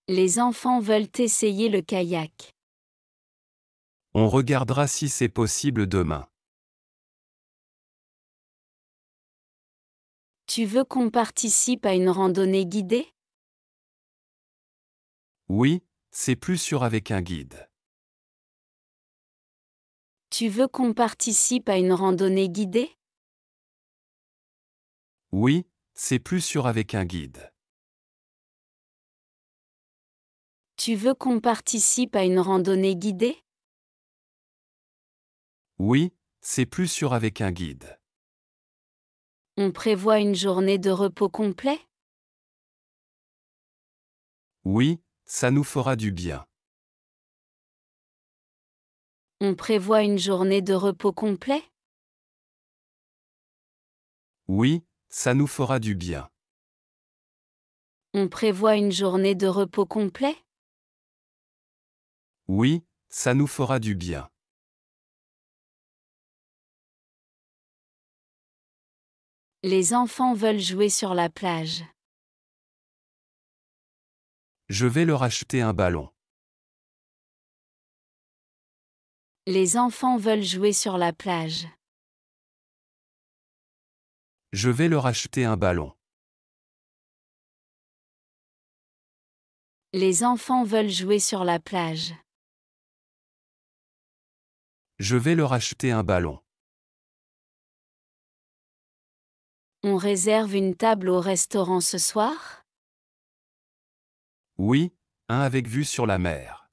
Les enfants veulent essayer le kayak. On regardera si c'est possible demain. Tu veux qu'on participe à une randonnée guidée? Oui, c'est plus sûr avec un guide. Tu veux qu'on participe à une randonnée guidée? Oui, c'est plus sûr avec un guide. Tu veux qu'on participe à une randonnée guidée? Oui, c'est plus sûr avec un guide. On prévoit une journée de repos complet? Oui, ça nous fera du bien. On prévoit une journée de repos complet? Oui, ça nous fera du bien. On prévoit une journée de repos complet? Oui, ça nous fera du bien. Les enfants veulent jouer sur la plage. Je vais leur acheter un ballon. Les enfants veulent jouer sur la plage. Je vais leur acheter un ballon. Les enfants veulent jouer sur la plage. Je vais leur acheter un ballon. On réserve une table au restaurant ce soir? Oui, un avec vue sur la mer.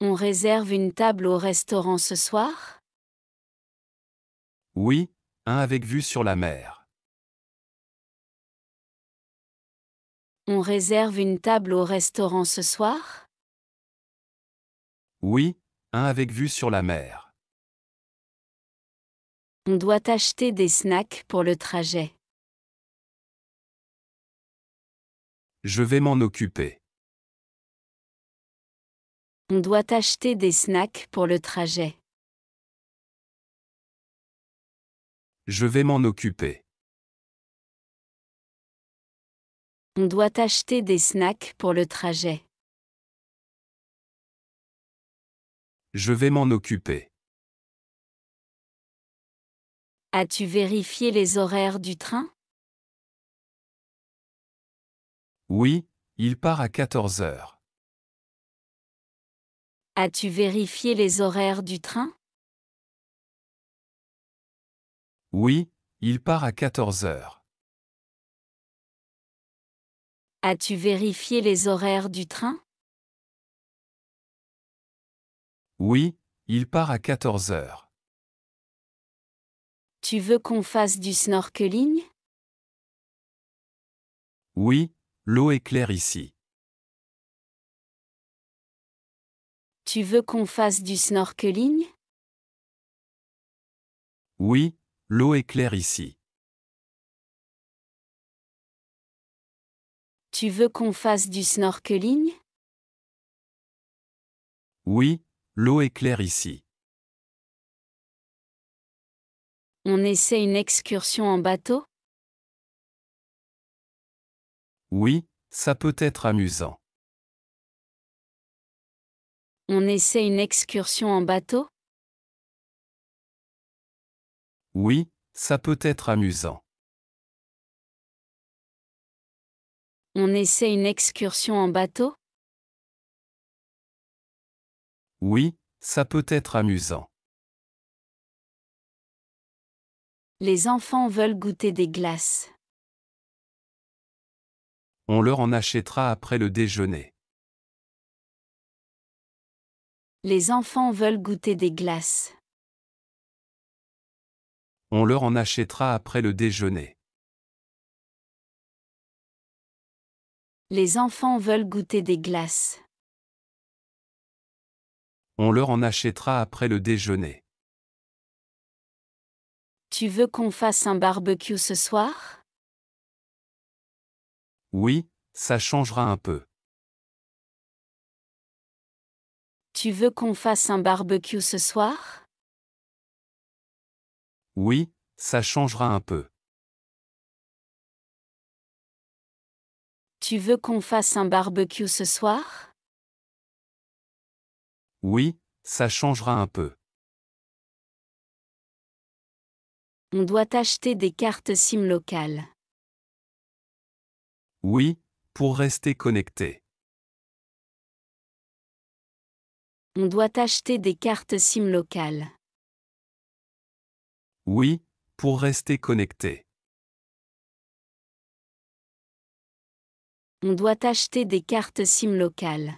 On réserve une table au restaurant ce soir? Oui, un avec vue sur la mer. On réserve une table au restaurant ce soir? Oui, un avec vue sur la mer. On doit acheter des snacks pour le trajet. Je vais m'en occuper. On doit acheter des snacks pour le trajet. Je vais m'en occuper. On doit acheter des snacks pour le trajet. Je vais m'en occuper. As-tu vérifié les horaires du train? Oui, il part à 14 heures. As-tu vérifié les horaires du train? Oui, il part à 14 heures. As-tu vérifié les horaires du train? Oui, il part à 14 heures. Tu veux qu'on fasse du snorkeling? Oui, l'eau est claire ici. Tu veux qu'on fasse du snorkeling? Oui, l'eau est claire ici. Tu veux qu'on fasse du snorkeling? Oui, l'eau est claire ici. On essaie une excursion en bateau? Oui, ça peut être amusant. On essaie une excursion en bateau? Oui, ça peut être amusant. On essaie une excursion en bateau? Oui, ça peut être amusant. Les enfants veulent goûter des glaces. On leur en achètera après le déjeuner. Les enfants veulent goûter des glaces. On leur en achètera après le déjeuner. Les enfants veulent goûter des glaces. On leur en achètera après le déjeuner. Tu veux qu'on fasse un barbecue ce soir? Oui, ça changera un peu. Tu veux qu'on fasse un barbecue ce soir? Oui, ça changera un peu. Tu veux qu'on fasse un barbecue ce soir? Oui, ça changera un peu. On doit acheter des cartes SIM locales. Oui, pour rester connecté. On doit acheter des cartes SIM locales. Oui, pour rester connecté. On doit acheter des cartes SIM locales.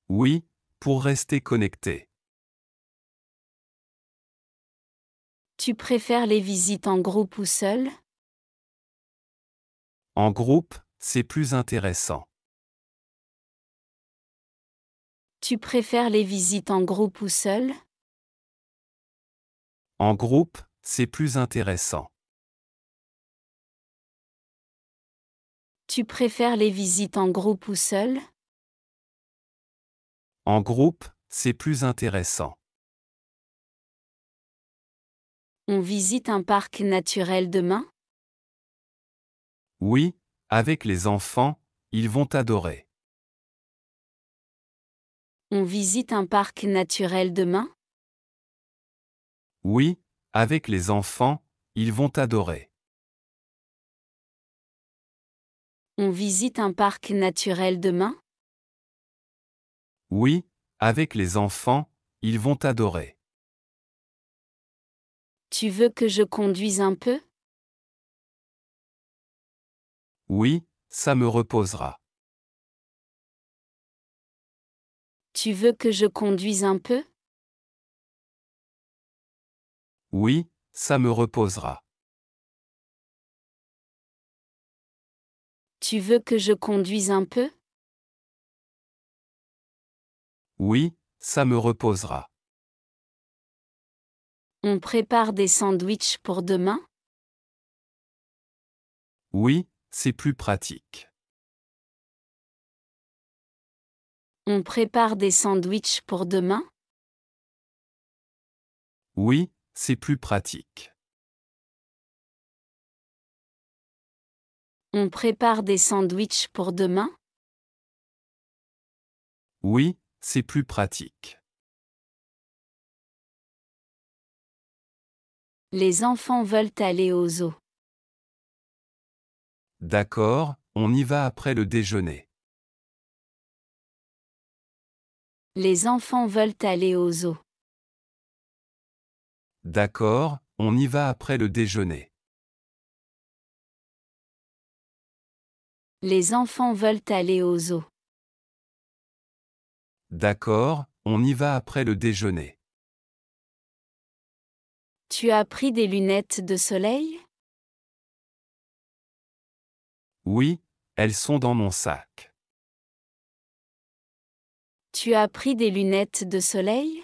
Oui, pour rester connecté. Tu préfères les visites en groupe ou seul? En groupe, c'est plus intéressant. Tu préfères les visites en groupe ou seul? En groupe, c'est plus intéressant. Tu préfères les visites en groupe ou seul? En groupe, c'est plus intéressant. On visite un parc naturel demain? Oui, avec les enfants, ils vont adorer. On visite un parc naturel demain? Oui, avec les enfants, ils vont adorer. On visite un parc naturel demain? Oui, avec les enfants, ils vont adorer. Tu veux que je conduise un peu? Oui, ça me reposera. Tu veux que je conduise un peu? Oui, ça me reposera. Tu veux que je conduise un peu? Oui, ça me reposera. On prépare des sandwichs pour demain? Oui, c'est plus pratique. On prépare des sandwichs pour demain? Oui, c'est plus pratique. On prépare des sandwichs pour demain? Oui, c'est plus pratique. Les enfants veulent aller au zoo. D'accord, on y va après le déjeuner. Les enfants veulent aller au zoo. D'accord, on y va après le déjeuner. Les enfants veulent aller au zoo. D'accord, on y va après le déjeuner. Tu as pris des lunettes de soleil? Oui, elles sont dans mon sac. Tu as pris des lunettes de soleil?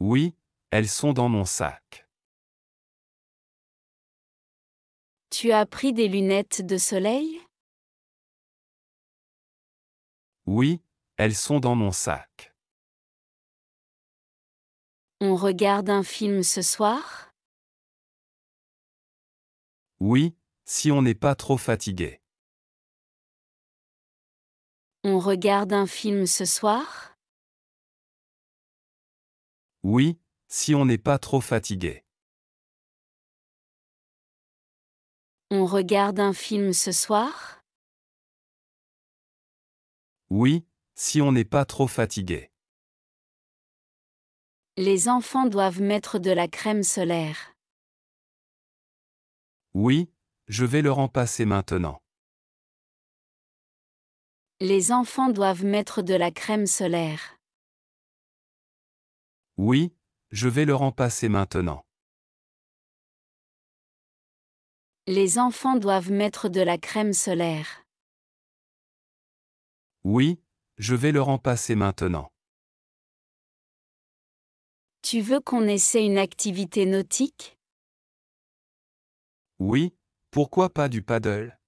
Oui, elles sont dans mon sac. Tu as pris des lunettes de soleil? Oui, elles sont dans mon sac. On regarde un film ce soir? Oui, si on n'est pas trop fatigué. On regarde un film ce soir? Oui, si on n'est pas trop fatigué. On regarde un film ce soir? Oui, si on n'est pas trop fatigué. Les enfants doivent mettre de la crème solaire. Oui, je vais leur en passer maintenant. Les enfants doivent mettre de la crème solaire. Oui, je vais leur en passer maintenant. Les enfants doivent mettre de la crème solaire. Oui, je vais leur en passer maintenant. Tu veux qu'on essaie une activité nautique? Oui, pourquoi pas du paddle?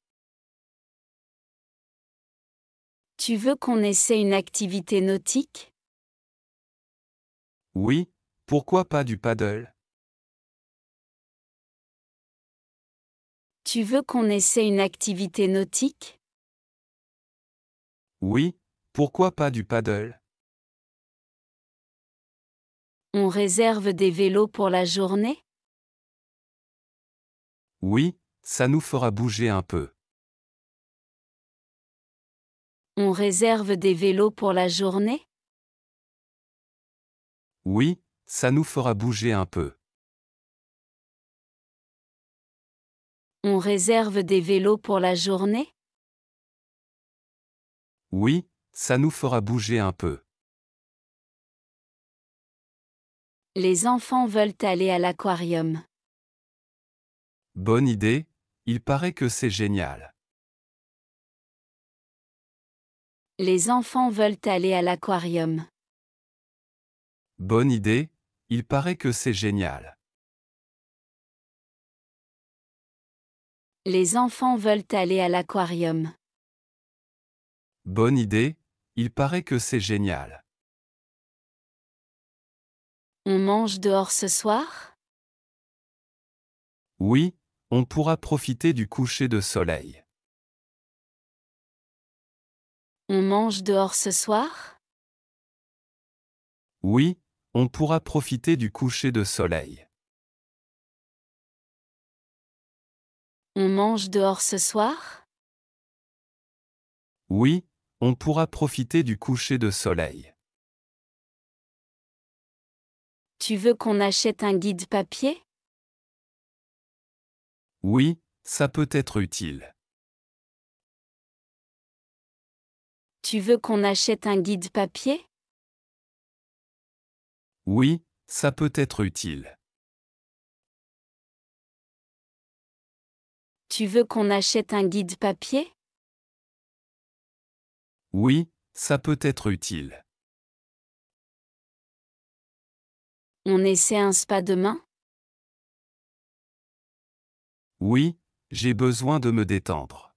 Tu veux qu'on essaie une activité nautique? Oui, pourquoi pas du paddle? Tu veux qu'on essaie une activité nautique? Oui, pourquoi pas du paddle? On réserve des vélos pour la journée? Oui, ça nous fera bouger un peu. On réserve des vélos pour la journée? Oui, ça nous fera bouger un peu. On réserve des vélos pour la journée? Oui, ça nous fera bouger un peu. Les enfants veulent aller à l'aquarium. Bonne idée, il paraît que c'est génial. Les enfants veulent aller à l'aquarium. Bonne idée, il paraît que c'est génial. Les enfants veulent aller à l'aquarium. Bonne idée, il paraît que c'est génial. On mange dehors ce soir? Oui, on pourra profiter du coucher de soleil. On mange dehors ce soir? Oui, on pourra profiter du coucher de soleil. On mange dehors ce soir? Oui, on pourra profiter du coucher de soleil. Tu veux qu'on achète un guide papier? Oui, ça peut être utile. Tu veux qu'on achète un guide papier? Oui, ça peut être utile. Tu veux qu'on achète un guide papier? Oui, ça peut être utile. On essaie un spa demain? Oui, j'ai besoin de me détendre.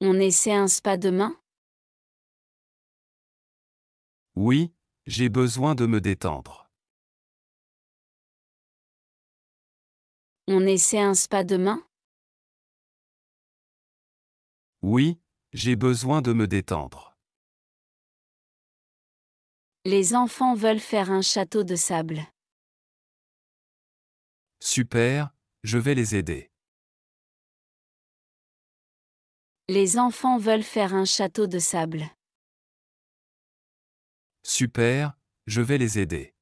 On essaie un spa demain? Oui, j'ai besoin de me détendre. On essaie un spa demain? Oui, j'ai besoin de me détendre. Les enfants veulent faire un château de sable. Super, je vais les aider. Les enfants veulent faire un château de sable. Super, je vais les aider.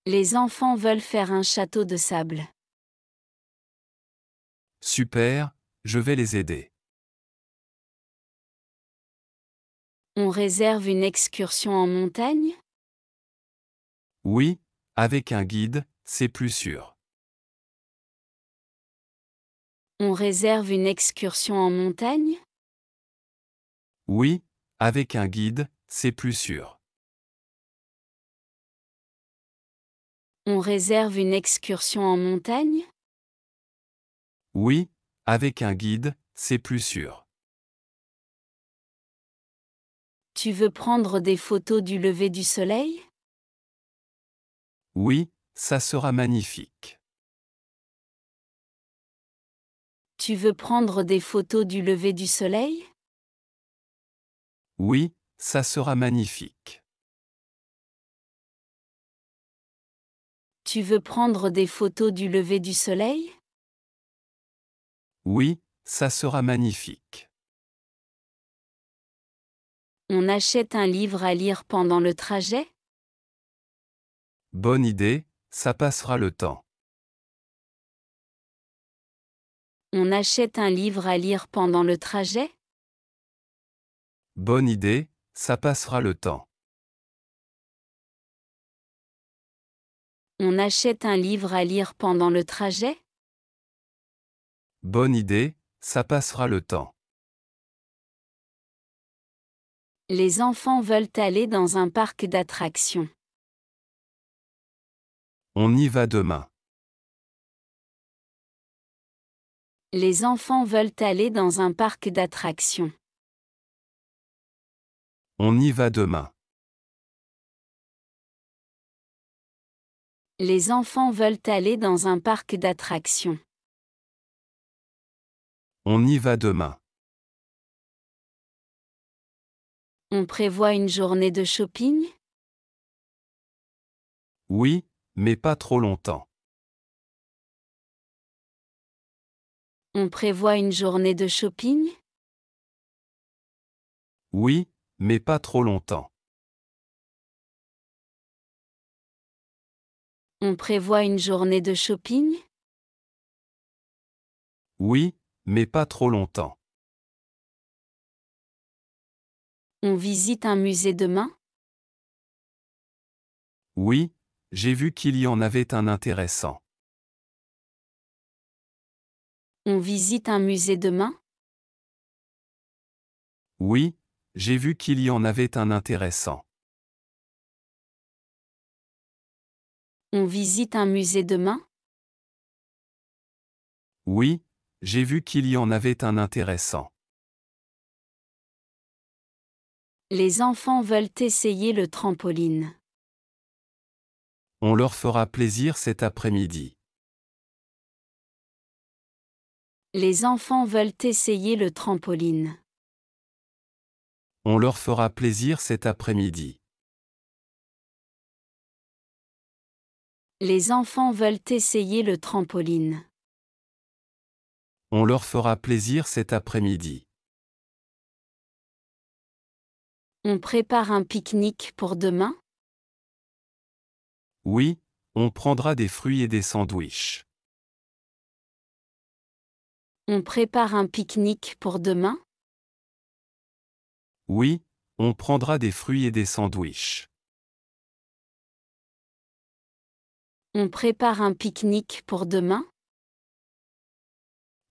Les enfants veulent faire un château de sable. Super, je vais les aider. On réserve une excursion en montagne? Oui, avec un guide, c'est plus sûr. On réserve une excursion en montagne? Oui, avec un guide, c'est plus sûr. On réserve une excursion en montagne? Oui, avec un guide, c'est plus sûr. Tu veux prendre des photos du lever du soleil? Oui, ça sera magnifique. Tu veux prendre des photos du lever du soleil? Oui, ça sera magnifique. Tu veux prendre des photos du lever du soleil? Oui, ça sera magnifique. On achète un livre à lire pendant le trajet? Bonne idée, ça passera le temps. On achète un livre à lire pendant le trajet? Bonne idée, ça passera le temps. On achète un livre à lire pendant le trajet? Bonne idée, ça passera le temps. Les enfants veulent aller dans un parc d'attractions. On y va demain. Les enfants veulent aller dans un parc d'attractions. On y va demain. Les enfants veulent aller dans un parc d'attractions. On y va demain. On prévoit une journée de shopping? Oui, mais pas trop longtemps. On prévoit une journée de shopping? Oui, mais pas trop longtemps. On prévoit une journée de shopping? Oui, mais pas trop longtemps. On visite un musée demain? Oui, j'ai vu qu'il y en avait un intéressant. On visite un musée demain? Oui, j'ai vu qu'il y en avait un intéressant. On visite un musée demain? Oui, j'ai vu qu'il y en avait un intéressant. Les enfants veulent essayer le trampoline. On leur fera plaisir cet après-midi. Les enfants veulent essayer le trampoline. On leur fera plaisir cet après-midi. Les enfants veulent essayer le trampoline. On leur fera plaisir cet après-midi. On prépare un pique-nique pour demain? Oui, on prendra des fruits et des sandwichs. On prépare un pique-nique pour demain? Oui, on prendra des fruits et des sandwichs. On prépare un pique-nique pour demain?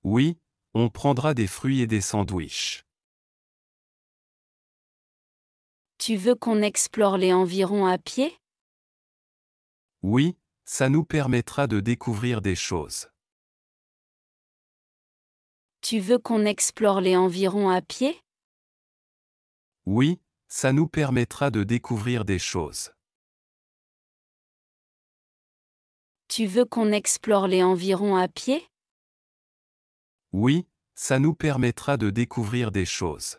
Oui, on prendra des fruits et des sandwichs. Tu veux qu'on explore les environs à pied? Oui, ça nous permettra de découvrir des choses. Tu veux qu'on explore les environs à pied? Oui, ça nous permettra de découvrir des choses. Tu veux qu'on explore les environs à pied? Oui, ça nous permettra de découvrir des choses.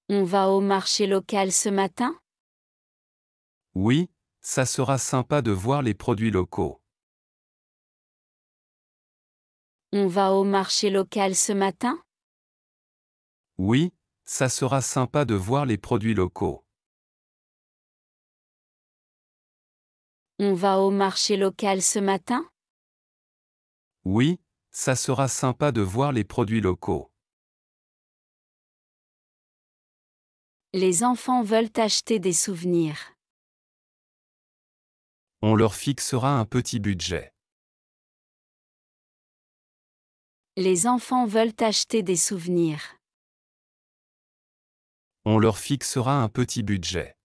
On va au marché local ce matin? Oui, ça sera sympa de voir les produits locaux. On va au marché local ce matin? Oui, ça sera sympa de voir les produits locaux. On va au marché local ce matin? Oui, ça sera sympa de voir les produits locaux. Les enfants veulent acheter des souvenirs. On leur fixera un petit budget. Les enfants veulent acheter des souvenirs. On leur fixera un petit budget.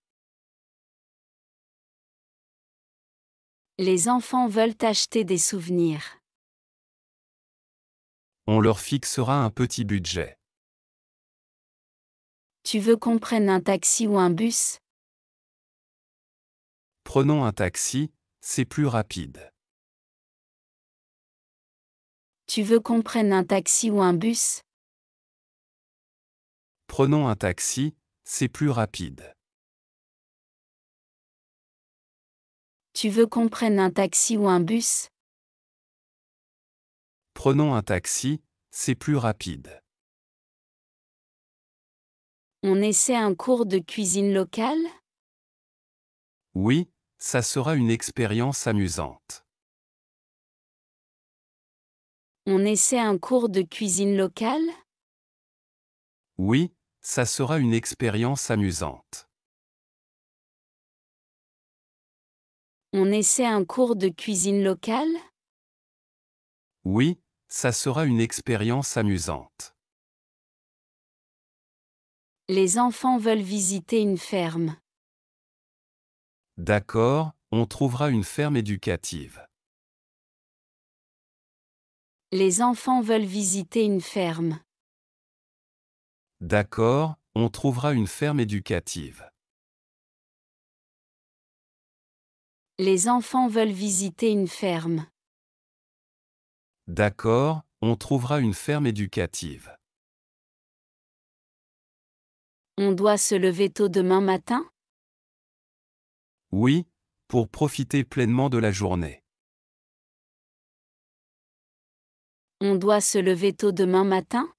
Les enfants veulent acheter des souvenirs. On leur fixera un petit budget. Tu veux qu'on prenne un taxi ou un bus? Prenons un taxi, c'est plus rapide. Tu veux qu'on prenne un taxi ou un bus? Prenons un taxi, c'est plus rapide. Tu veux qu'on prenne un taxi ou un bus? Prenons un taxi, c'est plus rapide. On essaie un cours de cuisine locale? Oui, ça sera une expérience amusante. On essaie un cours de cuisine locale? Oui, ça sera une expérience amusante. On essaie un cours de cuisine locale? Oui, ça sera une expérience amusante. Les enfants veulent visiter une ferme. D'accord, on trouvera une ferme éducative. Les enfants veulent visiter une ferme. D'accord, on trouvera une ferme éducative. Les enfants veulent visiter une ferme. D'accord, on trouvera une ferme éducative. On doit se lever tôt demain matin? Oui, pour profiter pleinement de la journée. On doit se lever tôt demain matin?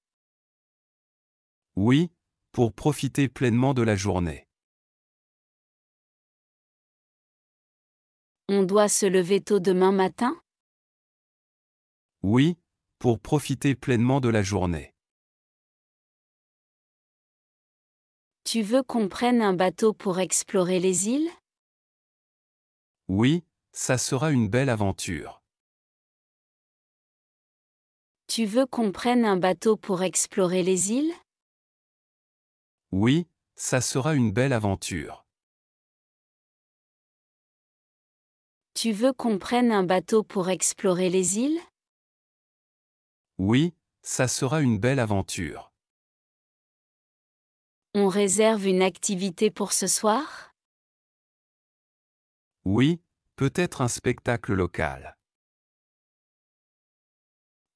Oui, pour profiter pleinement de la journée. On doit se lever tôt demain matin? Oui, pour profiter pleinement de la journée. Tu veux qu'on prenne un bateau pour explorer les îles? Oui, ça sera une belle aventure. Tu veux qu'on prenne un bateau pour explorer les îles? Oui, ça sera une belle aventure. Tu veux qu'on prenne un bateau pour explorer les îles? Oui, ça sera une belle aventure. On réserve une activité pour ce soir? Oui, peut-être un spectacle local.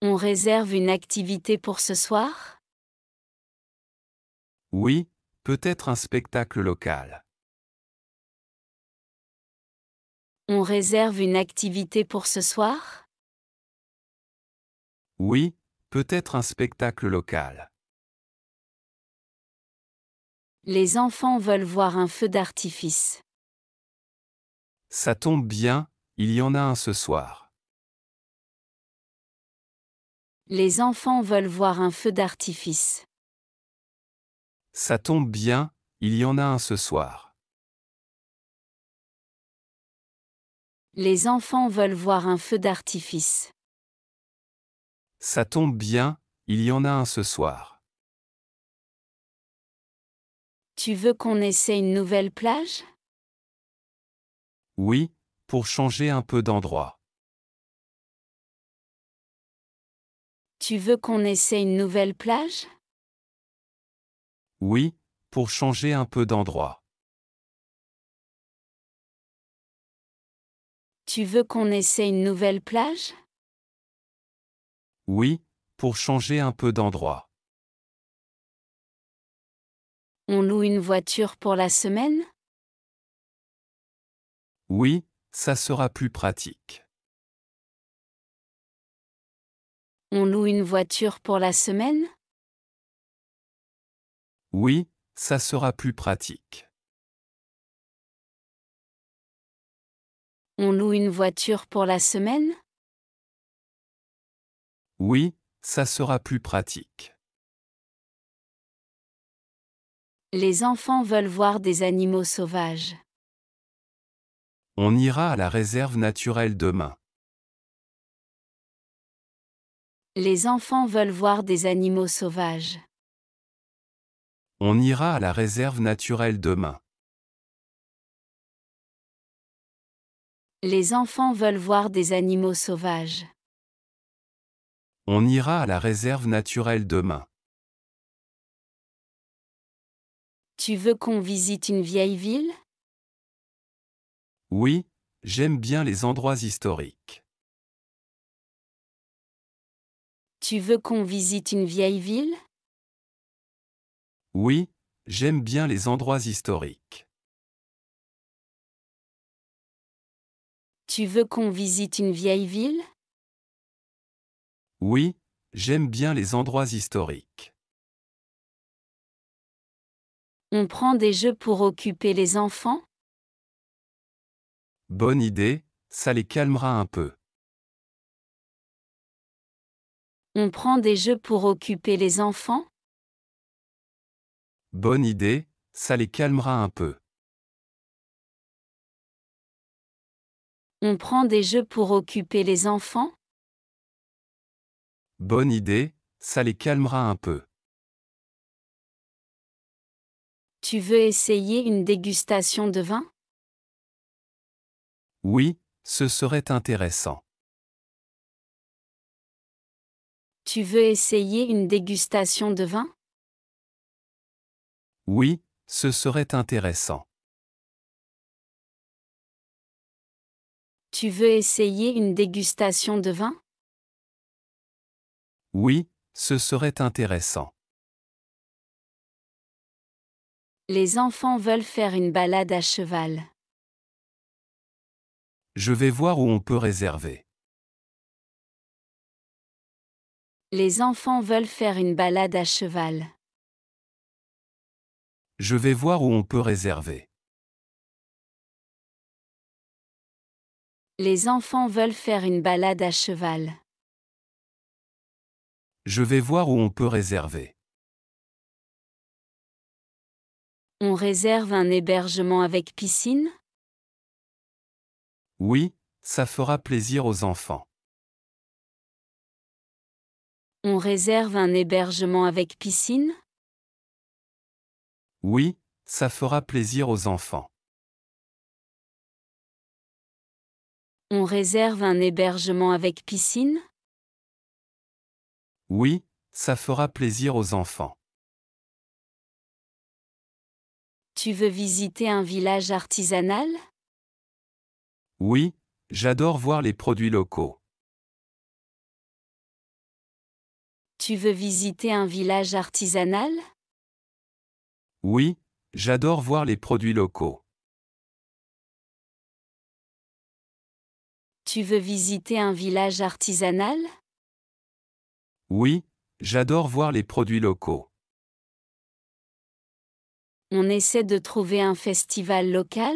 On réserve une activité pour ce soir? Oui, peut-être un spectacle local. On réserve une activité pour ce soir? Oui, peut-être un spectacle local. Les enfants veulent voir un feu d'artifice. Ça tombe bien, il y en a un ce soir. Les enfants veulent voir un feu d'artifice. Ça tombe bien, il y en a un ce soir. Les enfants veulent voir un feu d'artifice. Ça tombe bien, il y en a un ce soir. Tu veux qu'on essaie une nouvelle plage? Oui, pour changer un peu d'endroit. Tu veux qu'on essaie une nouvelle plage? Oui, pour changer un peu d'endroit. Tu veux qu'on essaie une nouvelle plage? Oui, pour changer un peu d'endroit. On loue une voiture pour la semaine? Oui, ça sera plus pratique. On loue une voiture pour la semaine? Oui, ça sera plus pratique. On loue une voiture pour la semaine? Oui, ça sera plus pratique. Les enfants veulent voir des animaux sauvages. On ira à la réserve naturelle demain. Les enfants veulent voir des animaux sauvages. On ira à la réserve naturelle demain. Les enfants veulent voir des animaux sauvages. On ira à la réserve naturelle demain. Tu veux qu'on visite une vieille ville? Oui, j'aime bien les endroits historiques. Tu veux qu'on visite une vieille ville? Oui, j'aime bien les endroits historiques. Tu veux qu'on visite une vieille ville? Oui, j'aime bien les endroits historiques. On prend des jeux pour occuper les enfants? Bonne idée, ça les calmera un peu. On prend des jeux pour occuper les enfants? Bonne idée, ça les calmera un peu. On prend des jeux pour occuper les enfants? Bonne idée, ça les calmera un peu. Tu veux essayer une dégustation de vin? Oui, ce serait intéressant. Tu veux essayer une dégustation de vin? Oui, ce serait intéressant. Tu veux essayer une dégustation de vin? Oui, ce serait intéressant. Les enfants veulent faire une balade à cheval. Je vais voir où on peut réserver. Les enfants veulent faire une balade à cheval. Je vais voir où on peut réserver. Les enfants veulent faire une balade à cheval. Je vais voir où on peut réserver. On réserve un hébergement avec piscine? Oui, ça fera plaisir aux enfants. On réserve un hébergement avec piscine? Oui, ça fera plaisir aux enfants. On réserve un hébergement avec piscine? Oui, ça fera plaisir aux enfants. Tu veux visiter un village artisanal? Oui, j'adore voir les produits locaux. Tu veux visiter un village artisanal? Oui, j'adore voir les produits locaux. Tu veux visiter un village artisanal? Oui, j'adore voir les produits locaux. On essaie de trouver un festival local?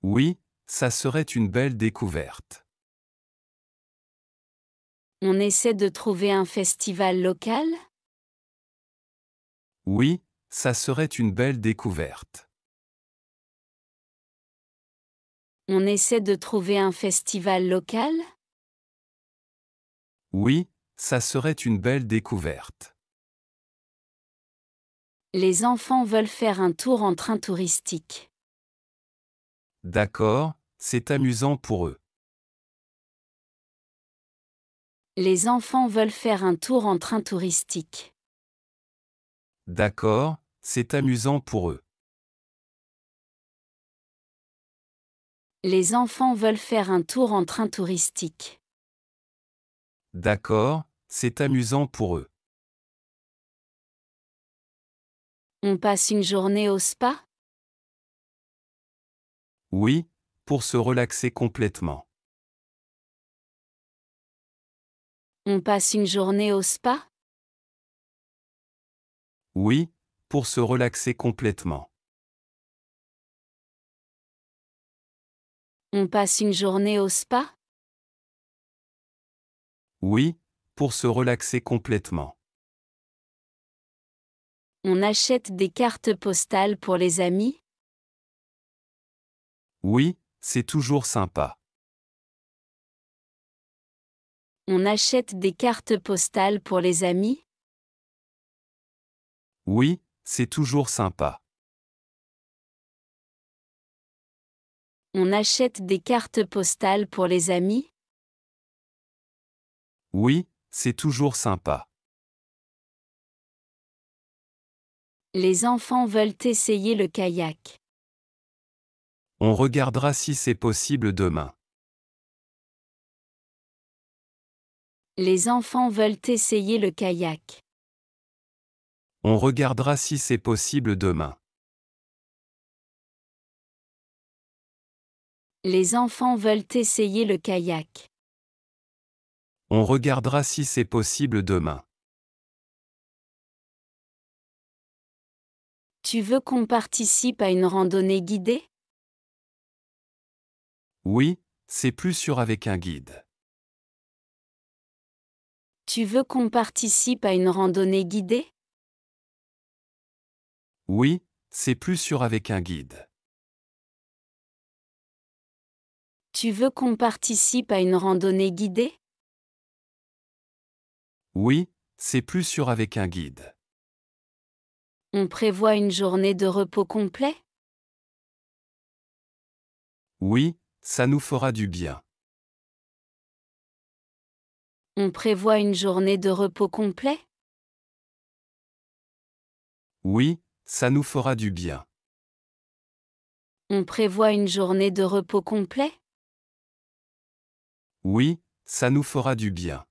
Oui, ça serait une belle découverte. On essaie de trouver un festival local? Oui, ça serait une belle découverte. On essaie de trouver un festival local? Oui, ça serait une belle découverte. Les enfants veulent faire un tour en train touristique. D'accord, c'est amusant pour eux. Les enfants veulent faire un tour en train touristique. D'accord, c'est amusant pour eux. Les enfants veulent faire un tour en train touristique. D'accord, c'est amusant pour eux. On passe une journée au spa? Oui, pour se relaxer complètement. On passe une journée au spa? Oui, pour se relaxer complètement. On passe une journée au spa? Oui, pour se relaxer complètement. On achète des cartes postales pour les amis? Oui, c'est toujours sympa. On achète des cartes postales pour les amis? Oui, c'est toujours sympa. On achète des cartes postales pour les amis? Oui, c'est toujours sympa. Les enfants veulent essayer le kayak. On regardera si c'est possible demain. Les enfants veulent essayer le kayak. On regardera si c'est possible demain. Les enfants veulent essayer le kayak. On regardera si c'est possible demain. Tu veux qu'on participe à une randonnée guidée? Oui, c'est plus sûr avec un guide. Tu veux qu'on participe à une randonnée guidée? Oui, c'est plus sûr avec un guide. Tu veux qu'on participe à une randonnée guidée? Oui, c'est plus sûr avec un guide. On prévoit une journée de repos complet? Oui, ça nous fera du bien. On prévoit une journée de repos complet? Oui, ça nous fera du bien. On prévoit une journée de repos complet? Oui, ça nous fera du bien.